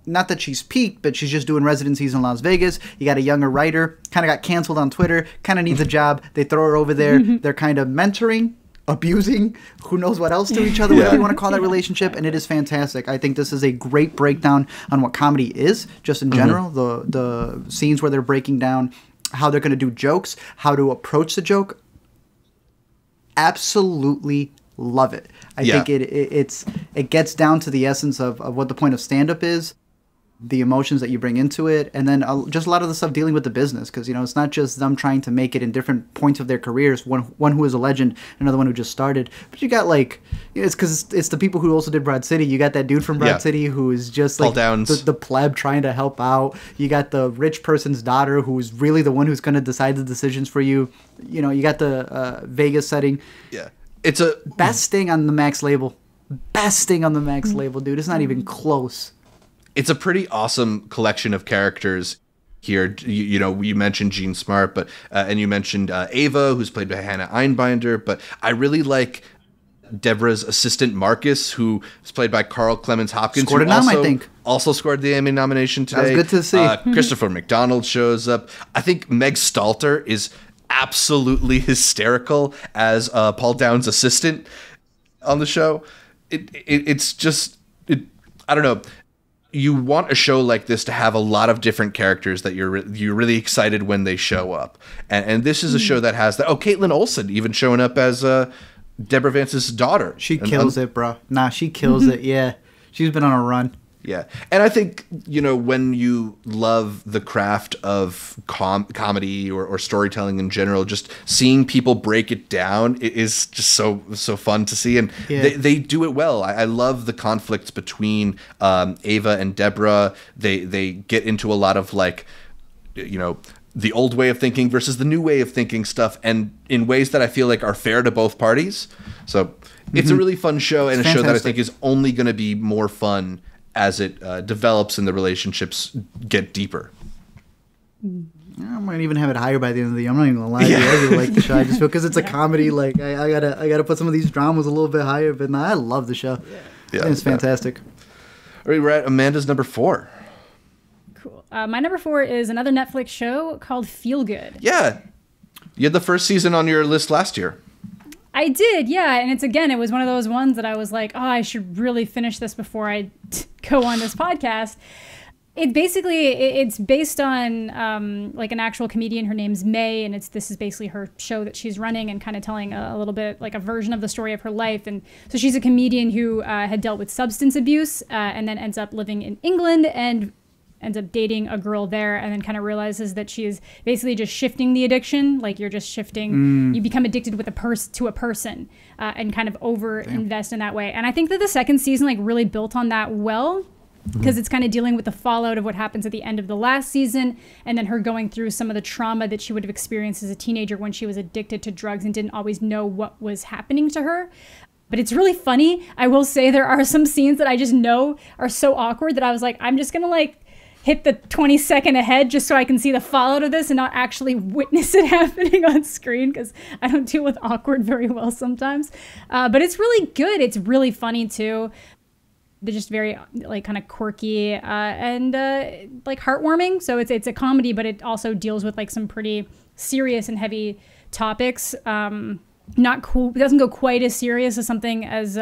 not that she's peaked, but she's just doing residencies in Las Vegas. You got a younger writer, kind of got canceled on Twitter, kind of needs a job. They throw her over there. They're kind of mentoring, abusing, who knows what else to each other, whatever you want to call that relationship, and it is fantastic. I think this is a great breakdown on what comedy is, just in general. The scenes where they're breaking down how they're going to do jokes, how to approach the joke. Absolutely love it. I think it gets down to the essence of what the point of stand-up is, the emotions that you bring into it, and then just a lot of the stuff dealing with the business, because, you know, it's not just them trying to make it in different points of their careers, one who is a legend, another one who just started, but you got, like, it's because it's the people who also did Broad City. You got that dude from Broad City who is just like the pleb trying to help out. You got the rich person's daughter who's really the one who's going to decide the decisions for you. You know, you got the Vegas setting.
Yeah. It's a
best thing on the Max label. Best thing on the Max label, dude. It's not even close.
It's a pretty awesome collection of characters here. You know, you mentioned Gene Smart, but and you mentioned Ava, who's played by Hannah Einbinder. But I really like Deborah's assistant Marcus, who is played by Carl Clemens Hopkins.
Scored a nom, I think.
Also scored the Emmy nomination today.
That was good to see.
Christopher McDonald shows up. I think Meg Stalter is absolutely hysterical as Paul Downs' assistant on the show. It's just I don't know. You want a show like this to have a lot of different characters that you're really excited when they show up, and this is a show that has that. Oh, Caitlin Olsen even showing up as Deborah Vance's daughter.
She kills it, bro. Nah, she kills it. Yeah, she's been on a run.
Yeah, and I think, you know, when you love the craft of comedy or storytelling in general, just seeing people break it down is just so fun to see, and they do it well. I love the conflicts between Ava and Deborah. They get into a lot of, like, you know, the old way of thinking versus the new way of thinking stuff, and in ways that I feel like are fair to both parties. So it's a really fun show, and a show that I think is only going to be more fun as it develops and the relationships get deeper.
I might even have it higher by the end of the year. I'm not even gonna lie to you. I really like the show. I just feel because it's a comedy. Like I gotta put some of these dramas a little bit higher. But no, I love the show. Yeah, it's fantastic.
All right, we're at Amanda's number 4.
Cool. My number 4 is another Netflix show called Feel Good.
Yeah, you had the first season on your list last year.
I did, yeah, and it was one of those ones that I was like, oh, I should really finish this before I go on this podcast. It's based on like an actual comedian. Her name's May, and this is basically her show that she's running and kind of telling a little bit like a version of the story of her life. And so she's a comedian who had dealt with substance abuse and then ends up living in England and ends up dating a girl there, and then kind of realizes that she is basically just shifting the addiction. Like you're just shifting, you become addicted with to a person and kind of over invest in that way. And I think that the second season like really built on that well, because it's kind of dealing with the fallout of what happens at the end of the last season, and then her going through some of the trauma that she would have experienced as a teenager when she was addicted to drugs and didn't always know what was happening to her. But it's really funny. I will say there are some scenes that I just know are so awkward that I was like, I'm just gonna like hit the 20-second ahead just so I can see the fallout of this and not actually witness it happening on screen, because I don't deal with awkward very well sometimes. But it's really good. It's really funny too. They're just very like kind of quirky and like heartwarming. So it's a comedy, but it also deals with like some pretty serious and heavy topics. Not cool. It doesn't go quite as serious as something as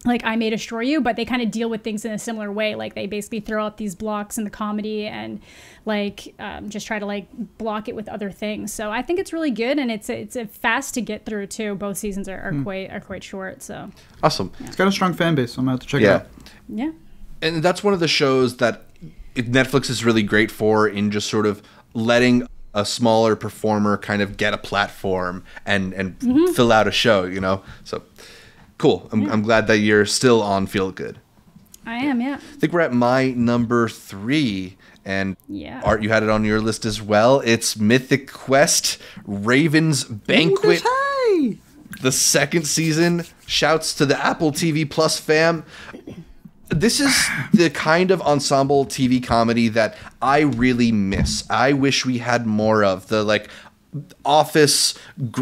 like I May Destroy You, but they kind of deal with things in a similar way. Like they basically throw out these blocks in the comedy and like just try to like block it with other things. So I think it's really good, and it's a fast to get through too. Both seasons are quite short. So
awesome.
It's got a strong fan base, so I'm gonna have to check it out.
Yeah,
and that's one of the shows that Netflix is really great for, in just sort of letting a smaller performer kind of get a platform and fill out a show, you know. So cool. I'm glad that you're still on Feel Good.
I am, yeah.
I think we're at my number 3, and Art, you had it on your list as well. It's Mythic Quest Raven's Banquet.
Ooh,
the second season. Shouts to the Apple TV Plus fam. This is the kind of ensemble TV comedy that I really miss. I wish we had more of the like office,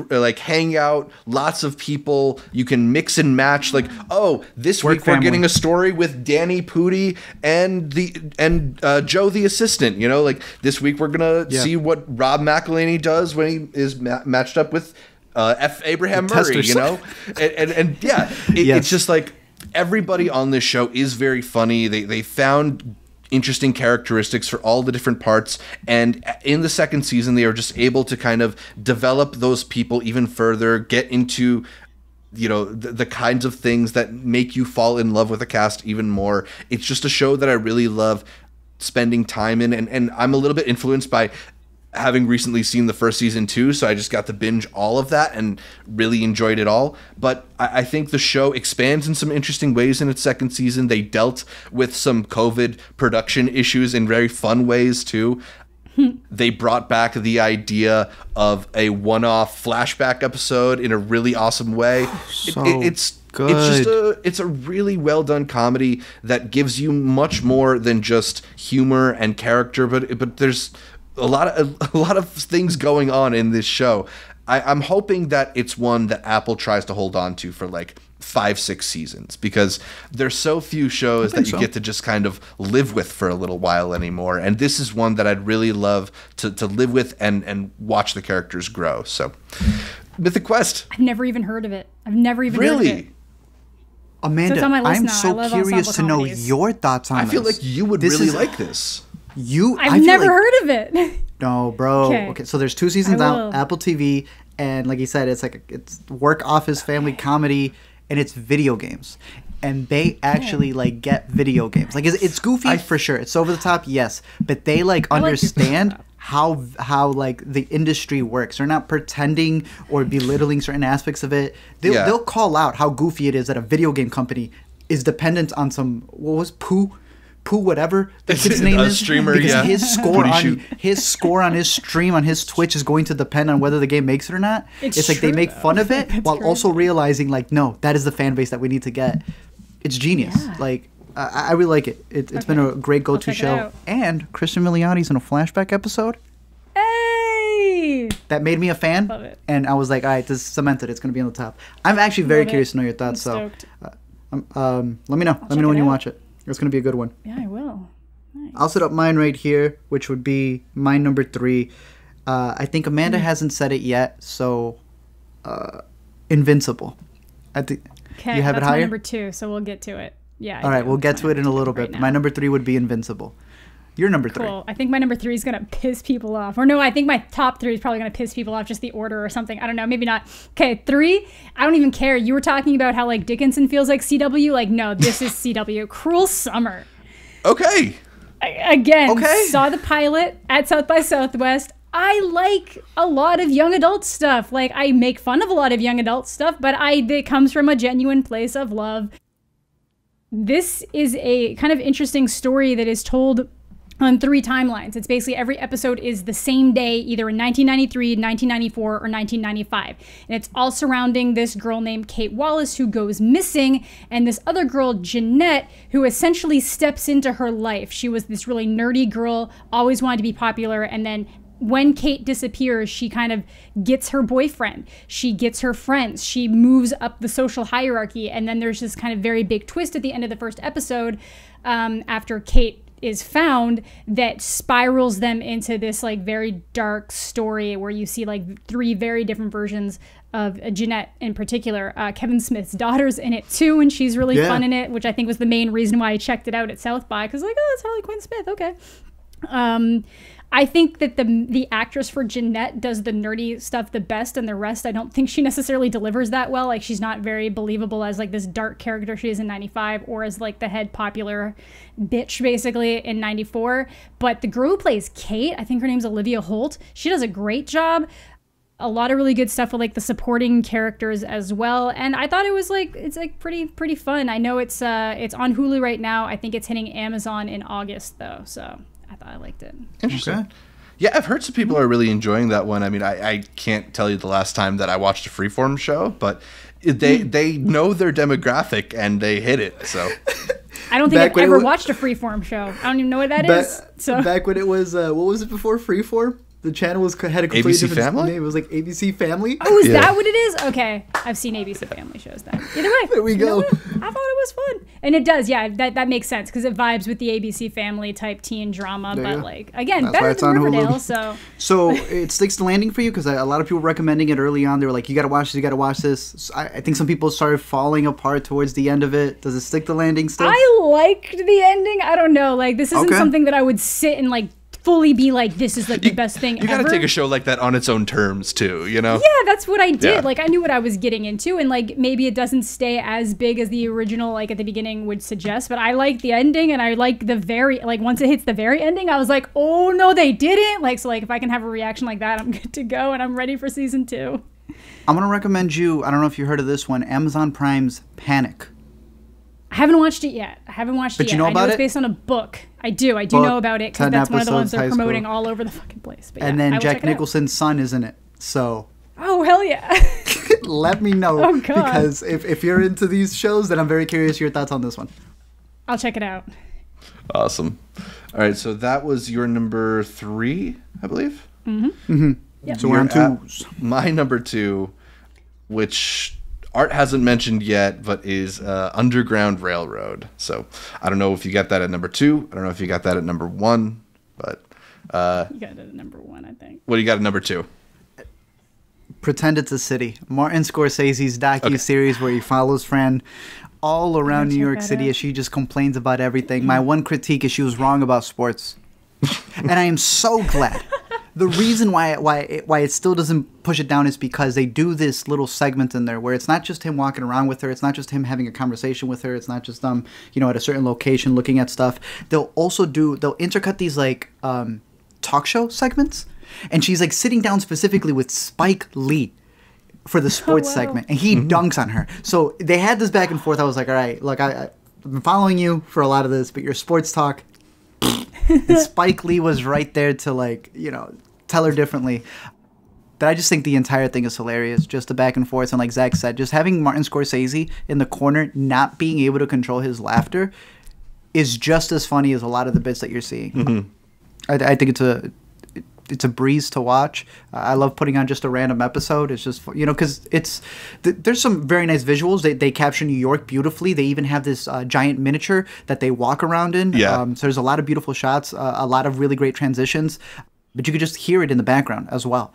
like hangout, lots of people. You can mix and match. Like, oh, this week we're getting a story with Danny Pudi and Joe the assistant. You know, like this week we're gonna see what Rob McElhenney does when he is matched up with F. Abraham Murray. You know, and yeah, it's just like. Everybody on this show is very funny. They found interesting characteristics for all the different parts, and in the second season they are just able to kind of develop those people even further, get into, you know, the kinds of things that make you fall in love with the cast even more. It's just a show that I really love spending time in, and I'm a little bit influenced by having recently seen the first season too, so I just got to binge all of that and really enjoyed it all. But I think the show expands in some interesting ways in its second season. They dealt with some COVID production issues in very fun ways too. They brought back the idea of a one-off flashback episode in a really awesome way. It's good. It's a really well done comedy that gives you much more than just humor and character, but there's a lot of things going on in this show. I'm hoping that it's one that Apple tries to hold on to for like 5-6 seasons, because there's so few shows that you get to just kind of live with for a little while anymore. And this is one that I'd really love to live with and watch the characters grow. So Mythic Quest.
I've never even heard of it. Heard of it.
Amanda, I'm so curious to know your thoughts on this.
I feel like you would really like this.
I've never heard of it.
No, bro. Okay, so there's 2 seasons out, Apple TV, and like you said, it's work, office, family comedy, and it's video games. And they actually like get video games. Like it's goofy for sure. It's over the top, yes, but they like understand how like the industry works. They're not pretending or belittling certain aspects of it. They'll call out how goofy it is that a video game company is dependent on some Pooh whatever the kid's name is,
streamer,
because his score on his stream on his Twitch is going to depend on whether the game makes it or not. It's like they make fun of it while also realizing like, no, that is the fan base that we need to get. It's genius. Like I really like it. It's been a great go-to show. And Christian Miliotti's in a flashback episode.
Hey!
That made me a fan.
Love it.
And I was like, all right, this is cemented. It's going to be on the top. I'm actually very curious to know your thoughts. So let me know. Let me know when you watch it. It's going to be a good one.
Yeah, I will. Nice.
I'll set up mine right here, which would be my number 3. I think Amanda hasn't said it yet, so Invincible. I think you have it higher?
My number 2, so we'll get to it. Yeah.
All right, we'll get to it in a little bit. My number 3 would be Invincible. Your number 3.
Cool. I think my number 3 is going to piss people off. Or no, I think my top 3 is probably going to piss people off, just the order or something. I don't know. Maybe not. Okay, 3, I don't even care. You were talking about how, like, Dickinson feels like CW. Like, no, this is CW. Cruel Summer.
Okay.
Saw the pilot at South by Southwest. I like a lot of young adult stuff. Like, I make fun of a lot of young adult stuff, but it comes from a genuine place of love. This is a kind of interesting story that is told on 3 timelines. It's basically every episode is the same day, either in 1993, 1994, or 1995. And it's all surrounding this girl named Kate Wallace who goes missing, and this other girl, Jeanette, who essentially steps into her life. She was this really nerdy girl, always wanted to be popular, and then when Kate disappears, she kind of gets her boyfriend. She gets her friends. She moves up the social hierarchy, and then there's this kind of very big twist at the end of the first episode after Kate is found that spirals them into this like very dark story where you see like 3 very different versions of Jeanette in particular. Kevin Smith's daughter's in it too, and she's really fun in it, which I think was the main reason why I checked it out at South by, because like, oh, it's Harley Quinn Smith, okay. I think that the actress for Jeanette does the nerdy stuff the best, and the rest I don't think she necessarily delivers that well. Like, she's not very believable as like this dark character she is in 95, or as like the head popular bitch basically in 94. But the girl who plays Kate, I think her name's Olivia Holt, she does a great job. A lot of really good stuff with like the supporting characters as well, and I thought it was like, it's like pretty fun. I know it's on Hulu right now. I think it's hitting Amazon in August though, so I thought I liked it.
Interesting.
Okay.
Yeah, I've heard some people are really enjoying that one. I mean, I can't tell you the last time that I watched a Freeform show, but they know their demographic and they hit it. So
I don't think I've ever watched a Freeform show. I don't even know what that is. So
back when it was what was it before Freeform? The channel had a completely
ABC
different
Family?
name. It was like ABC Family.
Oh, is that what it is? Okay. I've seen ABC Family shows then. Either way.
There we go.
I thought it was fun. And it does, yeah, that makes sense because it vibes with the ABC Family type teen drama. But like, again, better than Riverdale. So
it sticks the landing for you, because a lot of people recommending it early on. They were like, you got to watch this, you got to watch this. So I think some people started falling apart towards the end of it. Does it stick the landing still?
I liked the ending. I don't know. Like, this isn't something that I would sit and like fully be like, this is like the best thing ever.
You gotta take a show like that on its own terms too, you know?
Yeah, that's what I did. Yeah. Like, I knew what I was getting into, and like maybe it doesn't stay as big as the original like at the beginning would suggest, but I like the ending, and I like the very, like once it hits the very ending, I was like, oh no, they didn't. Like, so like if I can have a reaction like that, I'm good to go, and I'm ready for season 2.
I'm gonna recommend you, I don't know if you heard of this one, Amazon Prime's Panic.
I haven't watched it yet.
But you know about
it's based on a book. I do know about it, because that's one of the ones they're promoting all over the fucking place. But
and then Jack Nicholson's son is in it. So
oh, hell yeah.
let me know.
Oh, God.
Because if you're into these shows, then I'm very curious your thoughts on this one.
I'll check it out.
Awesome. All right, so that was your number 3, I believe?
Yep.
So we're on 2s.
My number 2, which Art hasn't mentioned yet, but is Underground Railroad. So I don't know if you got that at number 2. I don't know if you got that at number 1, but
you got it at number 1, I think.
What do you got at number 2?
Pretend It's a City. Martin Scorsese's docu-series where he follows Fran all around New York City as she just complains about everything. My one critique is she was wrong about sports. And I am so glad. The reason why it still doesn't push it down is because they do this little segment in there where it's not just him walking around with her, it's not just him having a conversation with her, it's not just at a certain location looking at stuff. They'll intercut these like talk show segments, and she's like sitting down specifically with Spike Lee for the sports segment, and he dunks on her. So they had this back and forth. I was like, all right, look, I've been following you for a lot of this, but your sports talk, Spike Lee was right there to tell her differently. But I just think the entire thing is hilarious. Just the back and forth, and like Zach said, just having Martin Scorsese in the corner not being able to control his laughter is just as funny as a lot of the bits that you're seeing. I think it's a breeze to watch. I love putting on just a random episode. It's just, because there's some very nice visuals. They capture New York beautifully. They even have this giant miniature that they walk around in.
Yeah.
So there's a lot of beautiful shots, a lot of really great transitions. But you could just hear it in the background as well.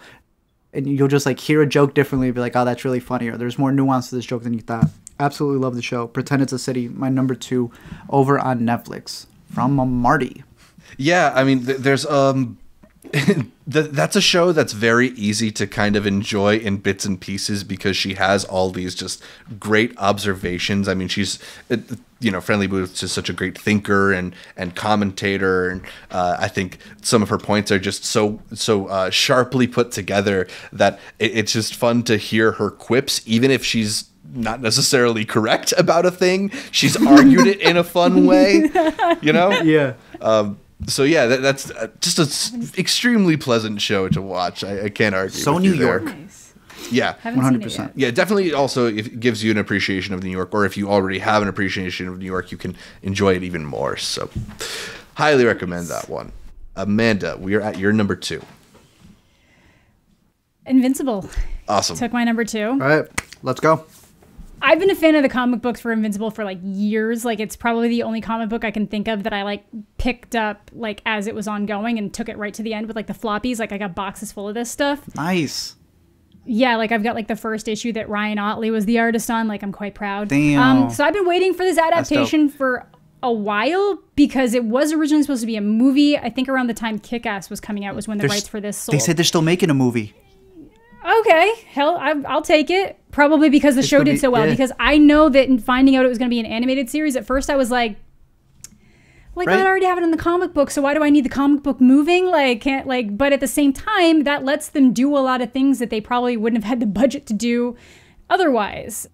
And you'll just like hear a joke differently and be like, oh, that's really funny. Or there's more nuance to this joke than you thought. Absolutely love the show. Pretend It's a City, my number 2 over on Netflix from Marty.
Yeah, I mean, there's that's a show that's very easy to kind of enjoy in bits and pieces because she has all these just great observations. I mean, she's Friendly Booth's just such a great thinker and commentator, and I think some of her points are just so sharply put together that it's just fun to hear her quips, even if she's not necessarily correct about a thing. She's argued it in a fun way,
Yeah.
So yeah, that's just an extremely pleasant show to watch. I can't argue.
So
with
New
you there.
York.
Nice.
Yeah,
100%.
Yeah, definitely. Also, it gives you an appreciation of New York, or if you already have an appreciation of New York, you can enjoy it even more. So, highly recommend that one. Amanda, we are at your number 2.
Invincible.
Awesome.
Took my number 2.
All right, let's go.
I've been a fan of the comic books for Invincible for like years. Like it's probably the only comic book I can think of that I like picked up like as it was ongoing and took it right to the end with like the floppies. Like I got boxes full of this stuff.
Nice.
Yeah, like I've got like the first issue that Ryan Otley was the artist on. Like I'm quite proud.
Damn.
So I've been waiting for this adaptation for a while because it was originally supposed to be a movie. I think around the time Kick-Ass was coming out was when the rights for this sold.
They said they're still making a movie.
Okay, hell, I'll take it. Probably because the show did so well. Yeah. Because I know that in finding out it was going to be an animated series, at first I was like right. I already have it in the comic book, so why do I need the comic book moving? But at the same time, that lets them do a lot of things that they probably wouldn't have had the budget to do otherwise.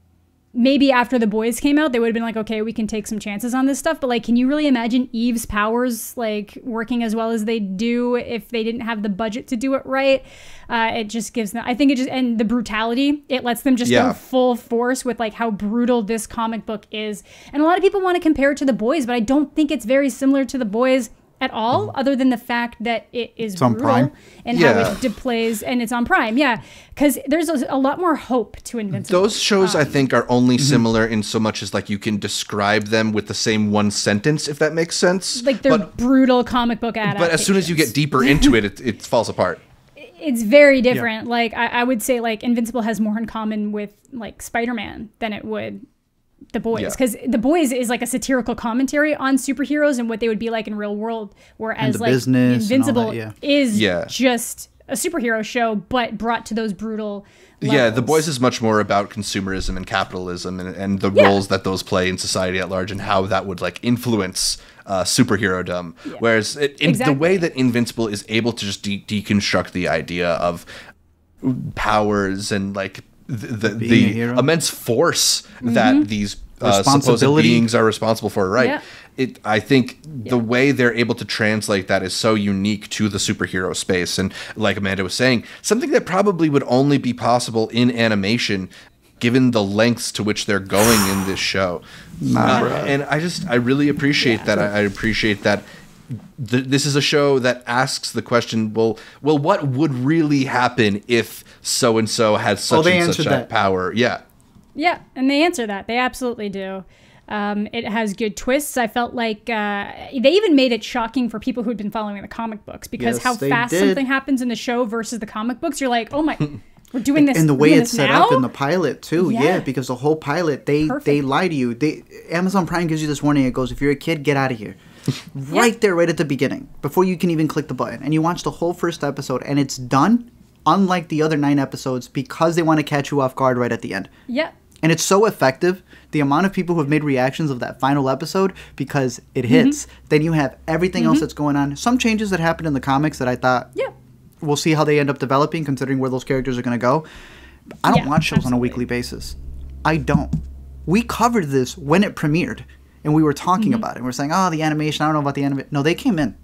Maybe after The Boys came out, they would have been like, okay, we can take some chances on this stuff. But like, can you really imagine Eve's powers like working as well as they do if they didn't have the budget to do it right? It just gives them, I think it just, and the brutality, it lets them just go full force with like how brutal this comic book is. And a lot of people want to compare it to The Boys, but I don't think it's very similar to The Boys at all, other than the fact that it is brutal and how it displays, and it's on Prime, because there's a lot more hope to Invincible.
Those shows, I think, are only similar in so much as like you can describe them with the same one sentence, if that makes sense.
Like they're brutal comic book adaptations.
But as soon as you get deeper into it, it falls apart.
It's very different. Yeah. Like I would say, like Invincible has more in common with like Spider-Man than it would The Boys, because The Boys is like a satirical commentary on superheroes and what they would be like in real world, whereas like Invincible is just a superhero show but brought to those brutal levels.
Yeah, The Boys is much more about consumerism and capitalism and the roles that those play in society at large and how that would like influence superhero-dom. Whereas the way that Invincible is able to just deconstruct the idea of powers and like the immense force that these supposed beings are responsible for, right? I think the way they're able to translate that is so unique to the superhero space. And like Amanda was saying, something that probably would only be possible in animation given the lengths to which they're going in this show. And I really appreciate that. I appreciate that this is a show that asks the question, well, what would really happen if so-and-so had such and such a power? Yeah,
and they answer that. They absolutely do. It has good twists. I felt like they even made it shocking for people who'd been following the comic books because how fast something happens in the show versus the comic books. You're like, oh my... We're doing this,
and the way it's set up in the pilot too, because the whole pilot they lie to you. Amazon Prime gives you this warning. It goes, if you're a kid, get out of here, right there, right at the beginning, before you can even click the button. And you watch the whole first episode, and it's done, unlike the other 9 episodes, because they want to catch you off guard right at the end.
Yeah,
and it's so effective. The amount of people who have made reactions of that final episode because it hits. Then you have everything else that's going on. Some changes that happened in the comics that I thought. We'll see how they end up developing, considering where those characters are going to go. I don't watch shows on a weekly basis. I don't. We covered this when it premiered, and we were talking about it. We were saying, oh, the animation, I don't know about the animation. No, they came in.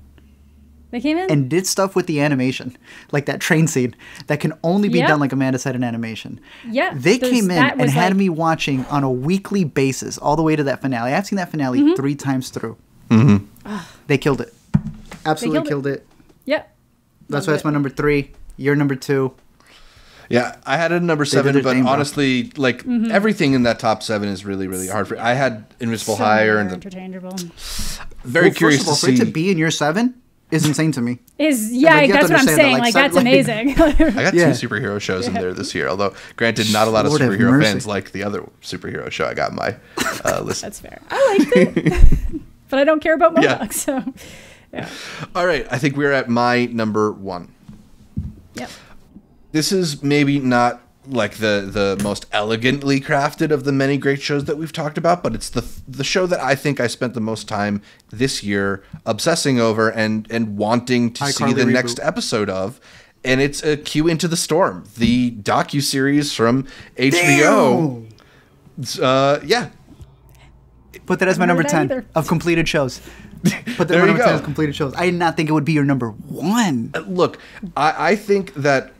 They came in?
And did stuff with the animation, like that train scene, that can only be done, like Amanda said, in animation.
Yeah.
They came in and had me watching on a weekly basis all the way to that finale. I've seen that finale 3 times through. They killed it. Absolutely killed it.
Yep.
That's why it's my number 3. Your number 2.
Yeah, I had a number 7, but honestly, like everything in that top 7 is really, really hard for. I had Invincible higher and
interchangeable.
Very curious to see.
For it to be in your 7 is insane to me.
That's what I'm saying. Like that's amazing.
I got 2 superhero shows in there this year. Although, granted, not a lot of superhero fans like the other superhero show I got in my list.
That's fair. I liked it, but I don't care about M.O.D.O.K. So. Yeah.
All right, I think we're at my number 1.
Yep.
This is maybe not like the most elegantly crafted of the many great shows that we've talked about, but it's the show that I think I spent the most time this year obsessing over and wanting to see the next episode of, and it's a Q Into the Storm, the docuseries from HBO.
Put that as my number 10 of completed shows. But there you go. Completed shows. I did not think it would be your number 1.
Look, I think that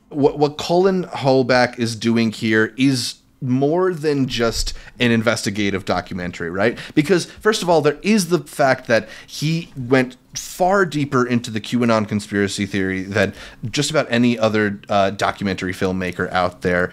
what Colin Holback is doing here is more than just an investigative documentary, right? Because first of all, there is the fact that he went far deeper into the QAnon conspiracy theory than just about any other documentary filmmaker out there.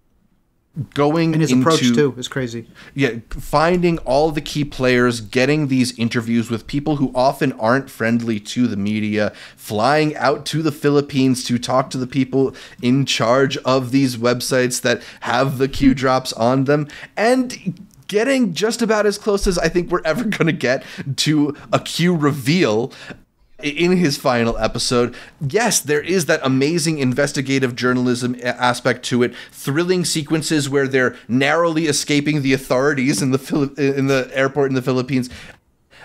going
and his approach too is crazy.
Yeah, finding all the key players, getting these interviews with people who often aren't friendly to the media, flying out to the Philippines to talk to the people in charge of these websites that have the Q drops on them, and getting just about as close as I think we're ever going to get to a Q reveal in his final episode. Yes, there is that amazing investigative journalism aspect to it, thrilling sequences where they're narrowly escaping the authorities in the airport in the Philippines.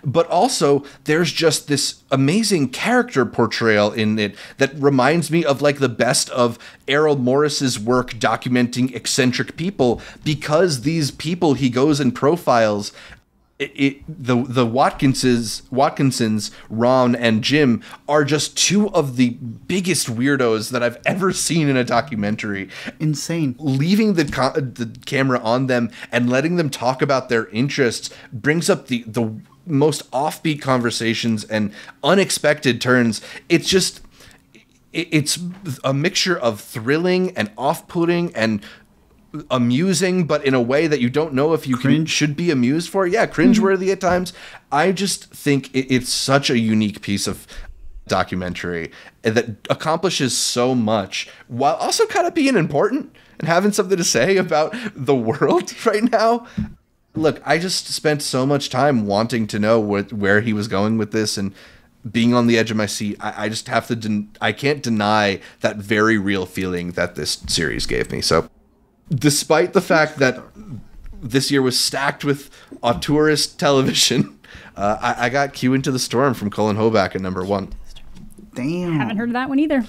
But also, there's just this amazing character portrayal in it that reminds me of like the best of Errol Morris's work documenting eccentric people, because these people he goes and profiles, the Watkinsons, Ron and Jim, are just two of the biggest weirdos that I've ever seen in a documentary.
Insane.
Leaving the camera on them and letting them talk about their interests brings up the most offbeat conversations and unexpected turns. It's a mixture of thrilling and off-putting and amusing, but in a way that you don't know if you should be amused for. Yeah, cringeworthy at times. I just think it's such a unique piece of documentary that accomplishes so much while also kind of being important and having something to say about the world right now. Look, I just spent so much time wanting to know where he was going with this and being on the edge of my seat. I just have to I can't deny that very real feeling that this series gave me. So despite the fact that this year was stacked with auteurist television, I got Q Into the Storm from Colin Hoback at number 1.
Damn.
Haven't heard of that one either.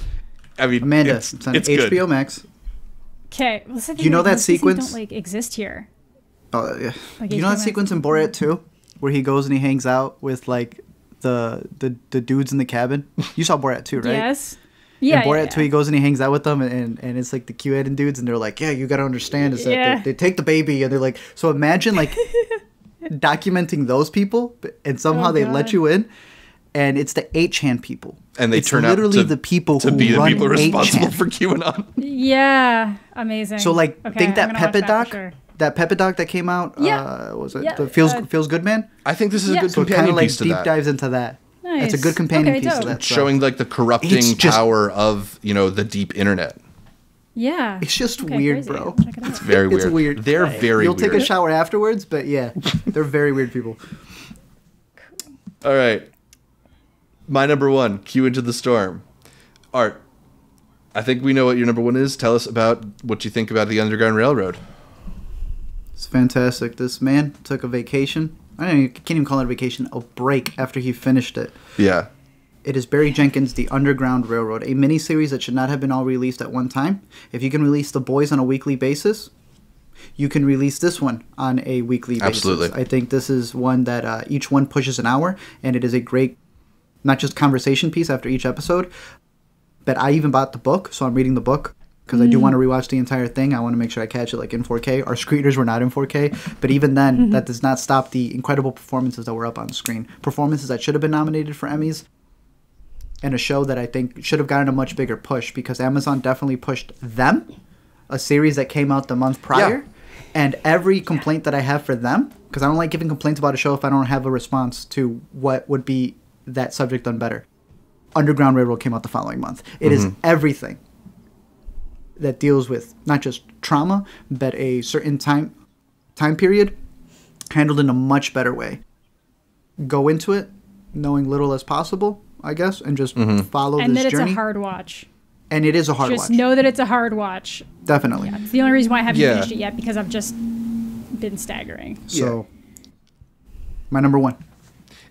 I mean,
Amanda, it's on HBO
good.
Max.
Okay. Well,
you know that sequence?
Don't exist here.
Oh yeah.
Like
you know that sequence in Borat 2 where he goes and he hangs out with like the dudes in the cabin? You saw Borat 2, right?
Yes. Yeah.
In Borat 2, he goes and he hangs out with them, and it's like the Q-headed dudes, and they're like, yeah, you got to understand is that they take the baby, and they're like, so imagine like documenting those people, and somehow they let you in, and it's the 8chan people.
And they turn out
literally the people
to
who
be the
run
people responsible
8chan.
for QAnon.
Yeah. Amazing.
So like, think that Pepe doc,
sure.
that Pepe doc that came out, was it the Feels Good Man?
I think this is a good
So it
companion
kind of like
piece to
deep
that.
dives into that.
Nice.
It's a good companion piece
dope.
to that.
Showing like the corrupting
It's just-
power of, the deep internet.
Yeah.
It's just
Okay,
weird,
crazy.
bro.
I'll check it out.
It's very weird.
It's weird.
They're very
You'll
weird.
take a shower afterwards, but yeah, they're very weird people.
All right. My number 1, Q Into the Storm. Art, I think we know what your number 1 is. Tell us about what you think about the Underground Railroad.
It's fantastic. This man took a vacation. Can't even call it a vacation, a break after he finished it.
Yeah.
It is Barry Jenkins' The Underground Railroad, a miniseries that should not have been all released at one time. If you can release The Boys on a weekly basis, you can release this one on a weekly basis.
Absolutely.
I think this is one that each one pushes an hour, and it is a great, not just conversation piece after each episode, but I even bought the book, so I'm reading the book. Because I do want to rewatch the entire thing. I want to make sure I catch it like in 4K. Our screeners were not in 4K. But even then, that does not stop the incredible performances that were up on screen. Performances that should have been nominated for Emmys. And a show that I think should have gotten a much bigger push. Because Amazon definitely pushed Them, a series that came out the month prior. Yeah. And every complaint that I have for Them, because I don't like giving complaints about a show if I don't have a response to what would be that subject done better. Underground Railroad came out the following month. It is everything that deals with not just trauma, but a certain time period handled in a much better way. Go into it knowing little as possible, I guess, and just follow
and
this
that
journey.
it's a hard watch.
And it is a hard watch.
Just know that it's a hard watch.
Definitely.
Yeah, it's the only reason why I haven't finished it yet, because I've just been staggering.
So, my number 1.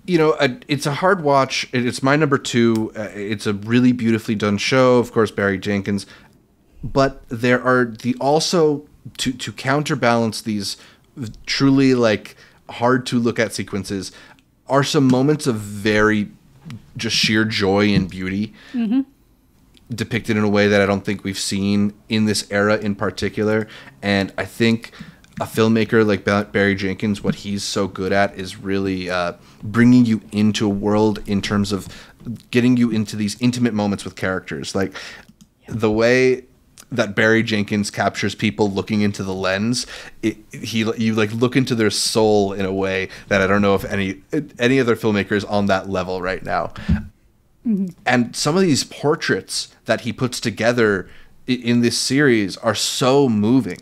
It's a hard watch. It's my number 2. It's a really beautifully done show. Of course, Barry Jenkins. But there are also to counterbalance these truly like hard to look at sequences are some moments of very just sheer joy and beauty depicted in a way that I don't think we've seen in this era in particular. And I think a filmmaker like Barry Jenkins, what he's so good at is really bringing you into a world in terms of getting you into these intimate moments with characters. Like the way that Barry Jenkins captures people looking into the lens. You like look into their soul in a way that I don't know if any other filmmaker is on that level right now. Mm-hmm. And some of these portraits that he puts together in this series are so moving.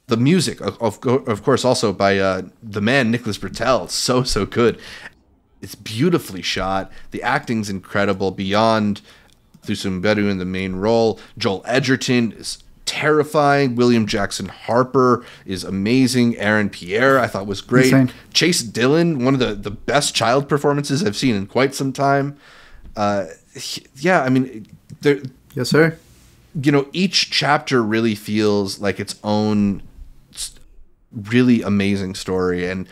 The music, of course, also by the man Nicholas Britell, so good. It's beautifully shot. The acting's incredible. Beyond Thuso Mbedu in the main role, Joel Edgerton is terrifying. William Jackson Harper is amazing. Aaron Pierre, I thought, was great. Insane. Chase Dillon, one of the best child performances I've seen in quite some time. Yeah, I mean,
yes, sir.
You know, each chapter really feels like its own really amazing story, and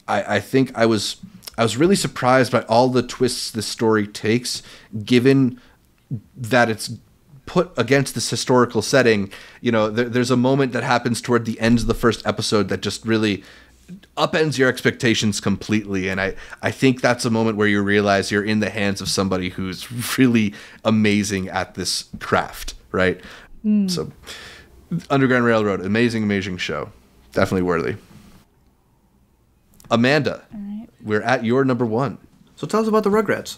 I think I was really surprised by all the twists this story takes, given that it's put against this historical setting. You know, there's a moment that happens toward the end of the first episode that just really upends your expectations completely, and I think that's a moment where you realize you're in the hands of somebody who's really amazing at this craft, right? So Underground Railroad, amazing show. Definitely worthy. Amanda, we're at your number one.
So tell us about the Rugrats.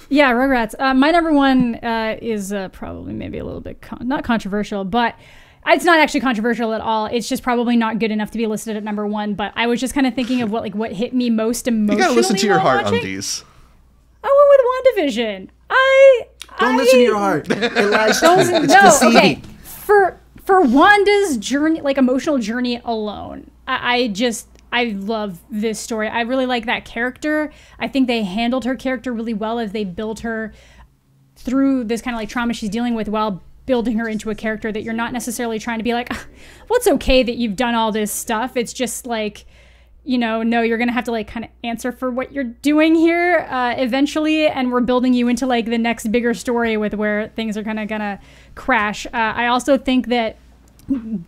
Yeah, Rugrats. My number one is probably maybe a little bit not controversial, but it's not actually controversial at all. It's just probably not good enough to be listed at number one. But I was just kind of thinking of what hit me most emotionally.
You gotta listen to your heart
watching.
On these.
I went with WandaVision.
Don't listen to your heart. It lies. It's
deceiving. Okay. For Wanda's journey, like emotional journey alone, I love this story. I really like that character. I think they handled her character really well as they built her through this kind of like trauma she's dealing with, while building her into a character that you're not necessarily trying to be like, well, it's okay that you've done all this stuff. It's just like, you know, no, you're going to have to like kind of answer for what you're doing here eventually. And we're building you into like the next bigger story with where things are kind of going to crash. I also think that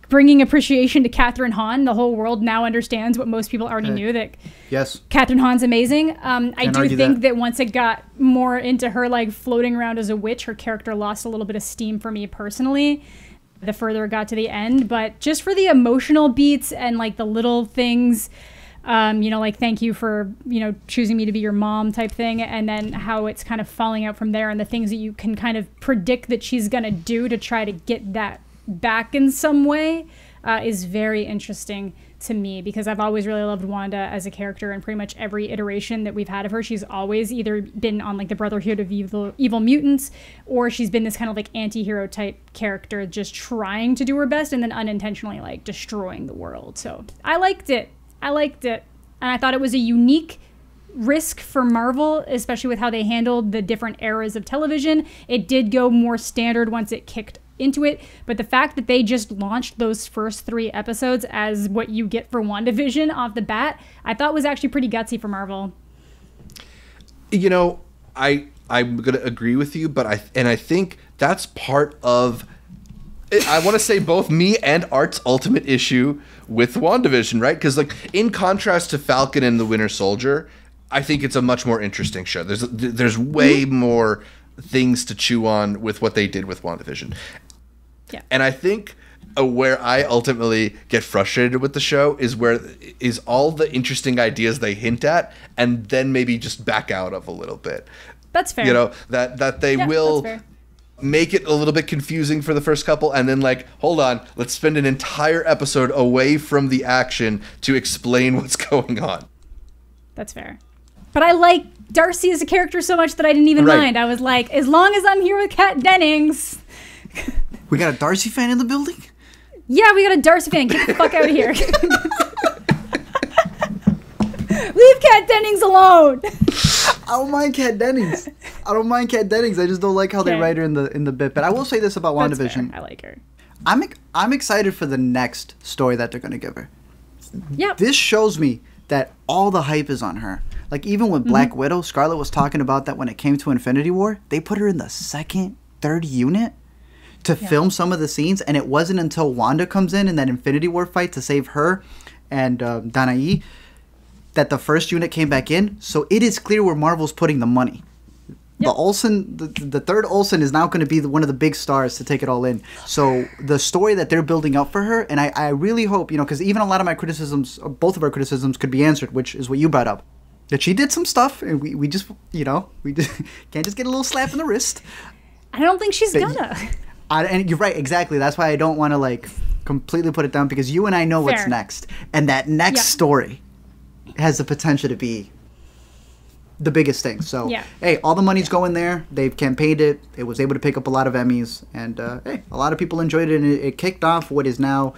bringing appreciation to Catherine Hahn, the whole world now understands what most people already knew, that
yes,
Catherine Hahn's amazing. I do think that once it got more into her like floating around as a witch, her character lost a little bit of steam for me personally, the further it got to the end. But just for the emotional beats and like the little things, you know, like thank you for, you know, choosing me to be your mom type thing, and then how it's kind of falling out from there, and the things that you can kind of predict that she's gonna do to try to get that back in some way is very interesting to me, because I've always really loved Wanda as a character, and pretty much every iteration that we've had of her, she's always either been on like the Brotherhood of Evil Mutants, or she's been this kind of like anti-hero type character just trying to do her best and then unintentionally like destroying the world. So I liked it, and I thought it was a unique risk for Marvel, especially with how they handled the different eras of television. It did go more standard once it kicked into it, but the fact that they just launched those first 3 episodes as what you get for WandaVision off the bat, I thought was actually pretty gutsy for Marvel.
You know, I'm gonna agree with you, but I think that's part of, I want to say, both me and Art's ultimate issue with WandaVision, right? Because like in contrast to Falcon and the Winter Soldier, I think it's a much more interesting show. There's way more things to chew on with what they did with WandaVision.
Yeah.
And I think where I ultimately get frustrated with the show is all the interesting ideas they hint at and then maybe just back out of a little bit.
That's fair.
You know, that they will make it a little bit confusing for the first couple, and then like, hold on, let's spend an entire episode away from the action to explain what's going on.
That's fair. But I like Darcy as a character so much that I didn't even mind. I was like, as long as I'm here with Kat Dennings.
We got a Darcy fan in the building?
Yeah, we got a Darcy fan. Get the fuck out of here. Leave Kat Dennings alone.
I don't mind Kat Dennings. I just don't like how they write her in the bit. But I will say this about WandaVision.
I like her.
I'm excited for the next story that they're going to give her.
Yep.
This shows me that all the hype is on her. Like, even with Black Widow, Scarlett was talking about that when it came to Infinity War, they put her in the second, third unit to film some of the scenes, and it wasn't until Wanda comes in that Infinity War fight to save her and Danae that the first unit came back in. So it is clear where Marvel's putting the money. The Olsen, the third Olsen is now going to be one of the big stars to take it all in. So the story that they're building up for her, and I really hope, because even a lot of my criticisms, or both of our criticisms, could be answered, which is what you brought up. That she did some stuff, and we just, we just can't just get a little slap in the wrist.
I don't think she's gonna.
And you're right, exactly. That's why I don't want to, completely put it down, because you and I know what's next. And that next story has the potential to be the biggest thing. So, hey, all the money's going there. They've campaigned it. It was able to pick up a lot of Emmys. And, hey, a lot of people enjoyed it. And it kicked off what is now,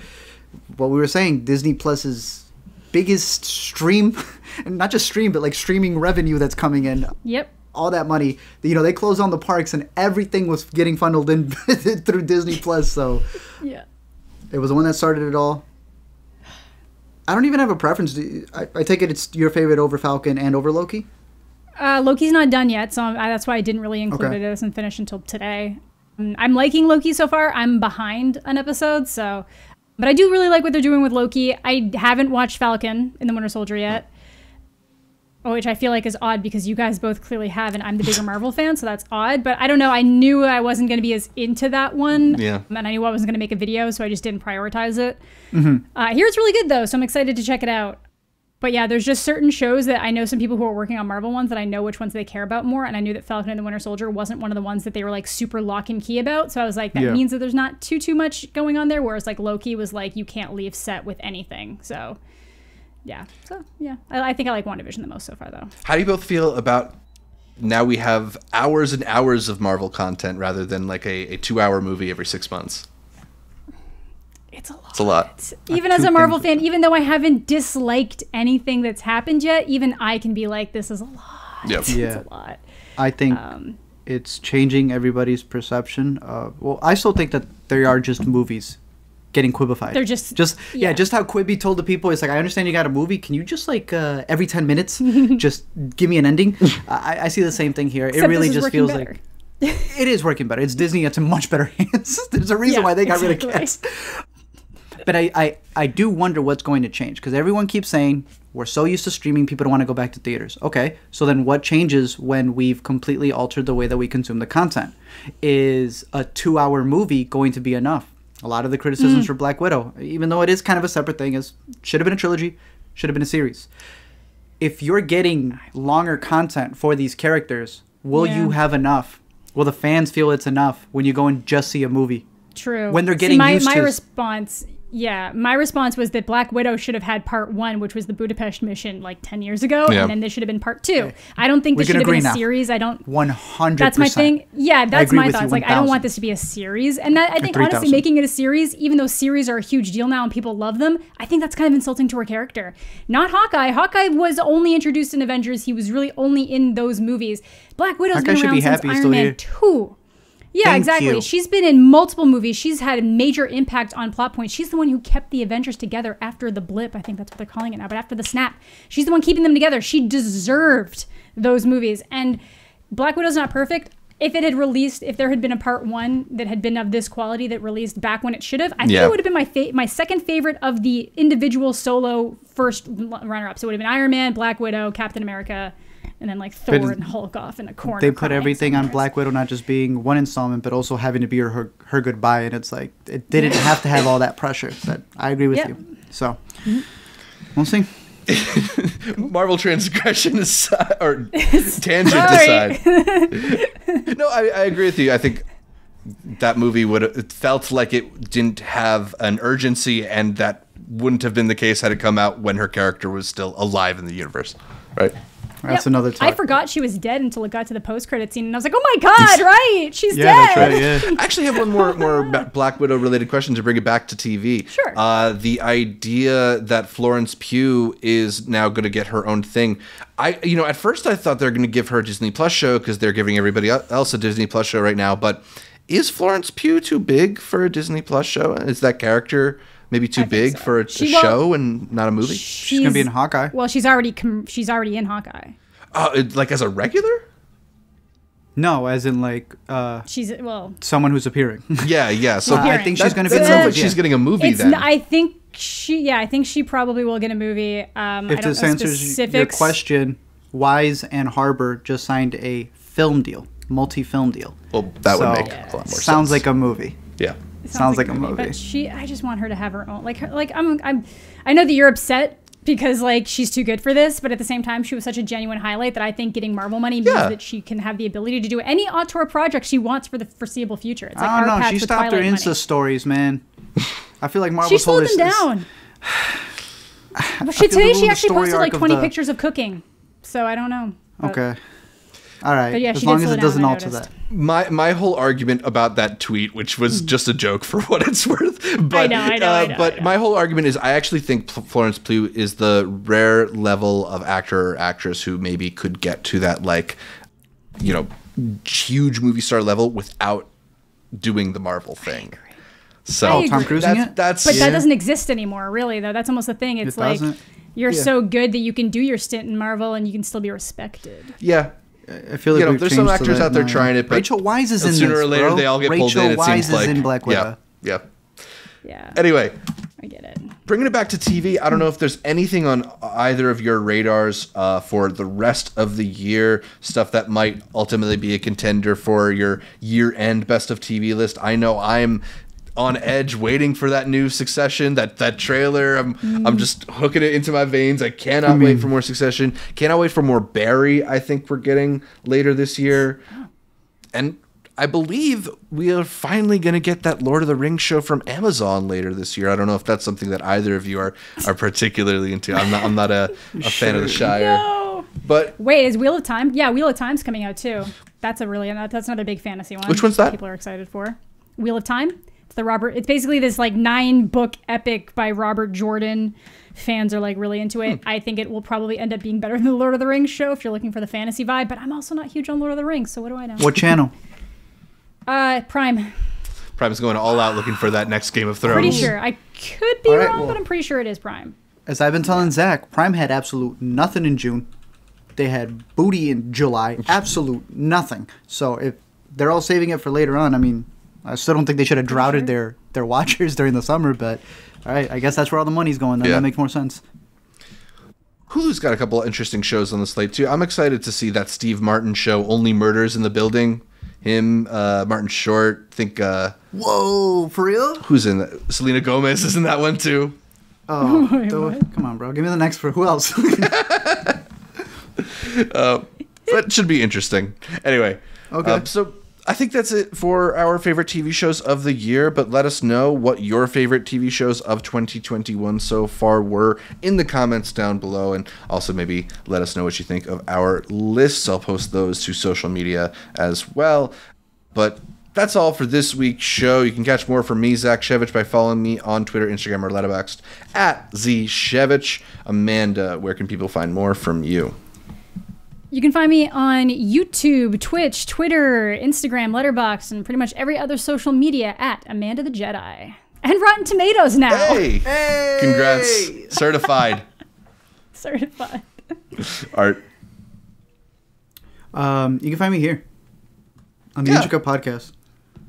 what we were saying, Disney Plus's biggest stream. And not just stream, but, streaming revenue that's coming in.
Yep.
All that money. They closed on the parks, and everything was getting funneled in through Disney Plus. So, it was the one that started it all. I don't even have a preference. I take it it's your favorite over Falcon and over Loki?
Loki's not done yet, so that's why I didn't really include it. It doesn't finish until today. I'm liking Loki so far. I'm behind an episode, but I do really like what they're doing with Loki. I haven't watched Falcon and the Winter Soldier yet, which I feel like is odd because you guys both clearly have, and I'm the bigger Marvel fan, so that's odd. But I don't know. I knew I wasn't going to be as into that one, and I knew I wasn't going to make a video, so I just didn't prioritize it. I hear it's really good, though, so I'm excited to check it out. But yeah, there's just certain shows that I know some people who are working on Marvel ones that I know which ones they care about more. And I knew that Falcon and the Winter Soldier wasn't one of the ones that they were super lock and key about. So I was like, that means that there's not too much going on there. Whereas Loki was you can't leave set with anything. So yeah. I think I like WandaVision the most so far, though.
How do you both feel about now we have hours and hours of Marvel content rather than a 2-hour movie every 6 months?
It's a lot.
It's a lot.
Even as a Marvel fan, even though I haven't disliked anything that's happened yet, even I can be like, this is a lot.
Yep.
It's a lot.
I think it's changing everybody's perception. Well, I still think that they are just movies getting quibified. They're just how Quibi told the people, it's I understand you got a movie. Can you just every 10 minutes, just give me an ending? I see the same thing here.
Except
it really just feels
better.
It is working better. It's Disney. It's in much better hands. There's a reason why they got rid of Cats. But I do wonder what's going to change, because everyone keeps saying we're so used to streaming, people don't want to go back to theaters. Okay, so then what changes when we've completely altered the way that we consume the content? Is a 2-hour movie going to be enough? A lot of the criticisms for Black Widow, even though it is kind of a separate thing, is should have been a trilogy, should have been a series. If you're getting longer content for these characters, will you have enough? Will the fans feel it's enough when you go and just see a movie?
True.
When they're getting used to...
My response was that Black Widow should have had part 1, which was the Budapest mission 10 years ago, and then this should have been part 2. Okay. I don't think this should have been a series. I don't...
100%.
That's my thing. Yeah, that's my thoughts. I don't want this to be a series. And that I think, honestly, making it a series, even though series are a huge deal now and people love them, I think that's kind of insulting to her character. Not Hawkeye. Hawkeye was only introduced in Avengers. He was really only in those movies. Black Widow's been around since Iron Man 2. Yeah,
Thank
exactly.
you.
She's been in multiple movies. She's had a major impact on plot points. She's the one who kept the Avengers together after the blip. I think that's what they're calling it now, but after the snap. She's the one keeping them together. She deserved those movies. And Black Widow's not perfect. If it had released, if there had been a part 1 that had been of this quality that released back when it should have, I think it would have been my second favorite of the individual solo first runner-ups. It would have been Iron Man, Black Widow, Captain America, and then Thor and Hulk off in a corner.
They put everything on Black Widow, not just being one installment, but also having to be her goodbye. And it's it didn't have to have all that pressure. But I agree with you. So we'll see.
Marvel transgression aside, or tangent aside. No, I agree with you. I think that movie it felt like it didn't have an urgency, and that wouldn't have been the case had it come out when her character was still alive in the universe. Right?
That's another talk.
I forgot she was dead until it got to the post-credit scene, and I was like, oh my god, right, she's dead.
That's right, yeah.
I actually have one more Black Widow related question to bring it back to TV.
Sure.
The idea that Florence Pugh is now going to get her own thing. At first I thought they were going to give her a Disney Plus show because they're giving everybody else a Disney Plus show right now, but is Florence Pugh too big for a Disney Plus show? Is that character maybe too big for a show and not a movie?
She's going to be in Hawkeye.
Well, she's already in Hawkeye.
As a regular?
No, as in
she's
someone who's appearing.
Yeah. So
I think she's going to be.
It sounds like she's getting a movie then.
I think she probably will get a movie.
If this answers your question, Wise and Harbor just signed a film deal. multi-film deal.
Well, that would
So,
make a lot more sense.
Sounds like a movie.
Yeah.
Sounds like a movie.
But I just want her to have her own. I know that you're upset because like she's too good for this, but at the same time, she was such a genuine highlight that I think getting Marvel money means that she can have the ability to do any auteur project she wants for the foreseeable future. It's like
I don't know. She
with
stopped her
Twilight
Insta
money.
stories, man. I feel like Marvel
She slowed
told
them
us
down.
Today
She actually posted like 20 pictures of cooking, so I don't know.
Okay. All right.
But yeah,
as long as it doesn't alter
noticed.
that.
My whole argument about that tweet, which was just a joke for what it's worth, but
I know.
my whole argument is I actually think Florence Pugh is the rare level of actor or actress who maybe could get to that like, you know, huge movie star level without doing the Marvel thing. So
Tom Cruising it?
But that doesn't exist anymore, really, though. That's almost the thing. It's like you're so good that you can do your stint in Marvel and you can still be respected.
Yeah.
I feel like
there's some actors out there trying it, but
Rachel Weisz is in this,
sooner or later
bro.
they all get pulled
Rachel
in. It
Weisz
seems like
is in Black Widow.
Yeah.
Yeah.
Anyway,
I get it.
bringing it back to TV, I don't know if there's anything on either of your radars for the rest of the year, stuff that might ultimately be a contender for your year-end best of TV list. I know I'm on edge waiting for that new Succession, that trailer. I'm just hooking it into my veins. I cannot wait for more Succession. Cannot wait for more Barry, I think we're getting later this year. And I believe we are finally going to get that Lord of the Rings show from Amazon later this year. I don't know if that's something that either of you are particularly into. I'm not a fan of the Shire. No. But
wait, is Wheel of Time? Yeah, Wheel of Time's coming out too. That's another big fantasy one.
Which one's that?
People are excited for Wheel of Time. It's basically this like 9-book epic by Robert Jordan. Fans are like really into it. I think it will probably end up being better than the Lord of the Rings show if you're looking for the fantasy vibe, but I'm also not huge on Lord of the Rings, so what do I know?
What channel?
Prime.
Prime's going all out looking for that next Game of Thrones.
Pretty sure. I could be wrong, but I'm pretty sure it is Prime.
As I've been telling Zach, Prime had absolute nothing in June. They had booty in July. Absolute nothing. So if they're all saving it for later on, I mean, I still don't think they should have droughted their watchers during the summer, but all right, I guess that's where all the money's going. Then that makes more sense.
Hulu's got a couple of interesting shows on the slate too. I'm excited to see that Steve Martin show, Only Murders in the Building. Him, Martin Short, think...
Whoa, for real?
Who's in that? Selena Gomez is in that one too.
Oh, come on, bro. Give me the next for who else?
That should be interesting. Anyway,
okay.
So I think that's it for our favorite TV shows of the year, but let us know what your favorite TV shows of 2021 so far were in the comments down below, and also maybe let us know what you think of our lists. I'll post those to social media as well. But that's all for this week's show. You can catch more from me, Zach Shevich, by following me on Twitter, Instagram, or Letterboxd at ZShevich. Amanda, where can people find more from you?
You can find me on YouTube, Twitch, Twitter, Instagram, Letterboxd, and pretty much every other social media at Amanda the Jedi. And Rotten Tomatoes now.
Hey! Congrats. Certified.
Certified.
Art.
You can find me here on the Intercut podcast.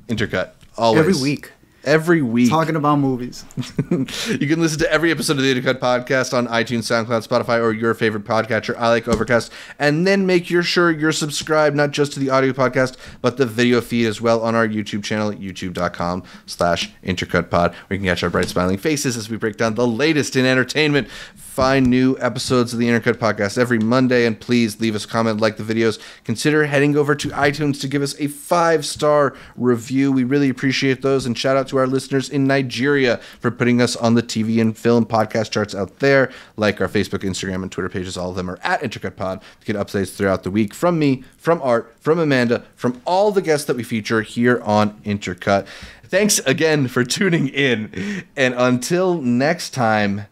Intercut. Always.
Every week.
Every week.
Talking about movies.
You can listen to every episode of the Intercut podcast on iTunes, SoundCloud, Spotify, or your favorite podcatcher. I like Overcast. And then make sure you're subscribed, not just to the audio podcast, but the video feed as well on our YouTube channel at youtube.com/IntercutPod, where you can catch our bright smiling faces as we break down the latest in entertainment. Find new episodes of the Intercut podcast every Monday, and please leave us a comment, like the videos. Consider heading over to iTunes to give us a 5-star review. We really appreciate those, and shout out to our listeners in Nigeria for putting us on the TV and film podcast charts out there. Like our Facebook, Instagram, and Twitter pages, all of them are at IntercutPod. You get updates throughout the week from me, from Art, from Amanda, from all the guests that we feature here on Intercut. Thanks again for tuning in, and until next time,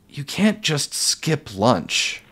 you can't just skip lunch.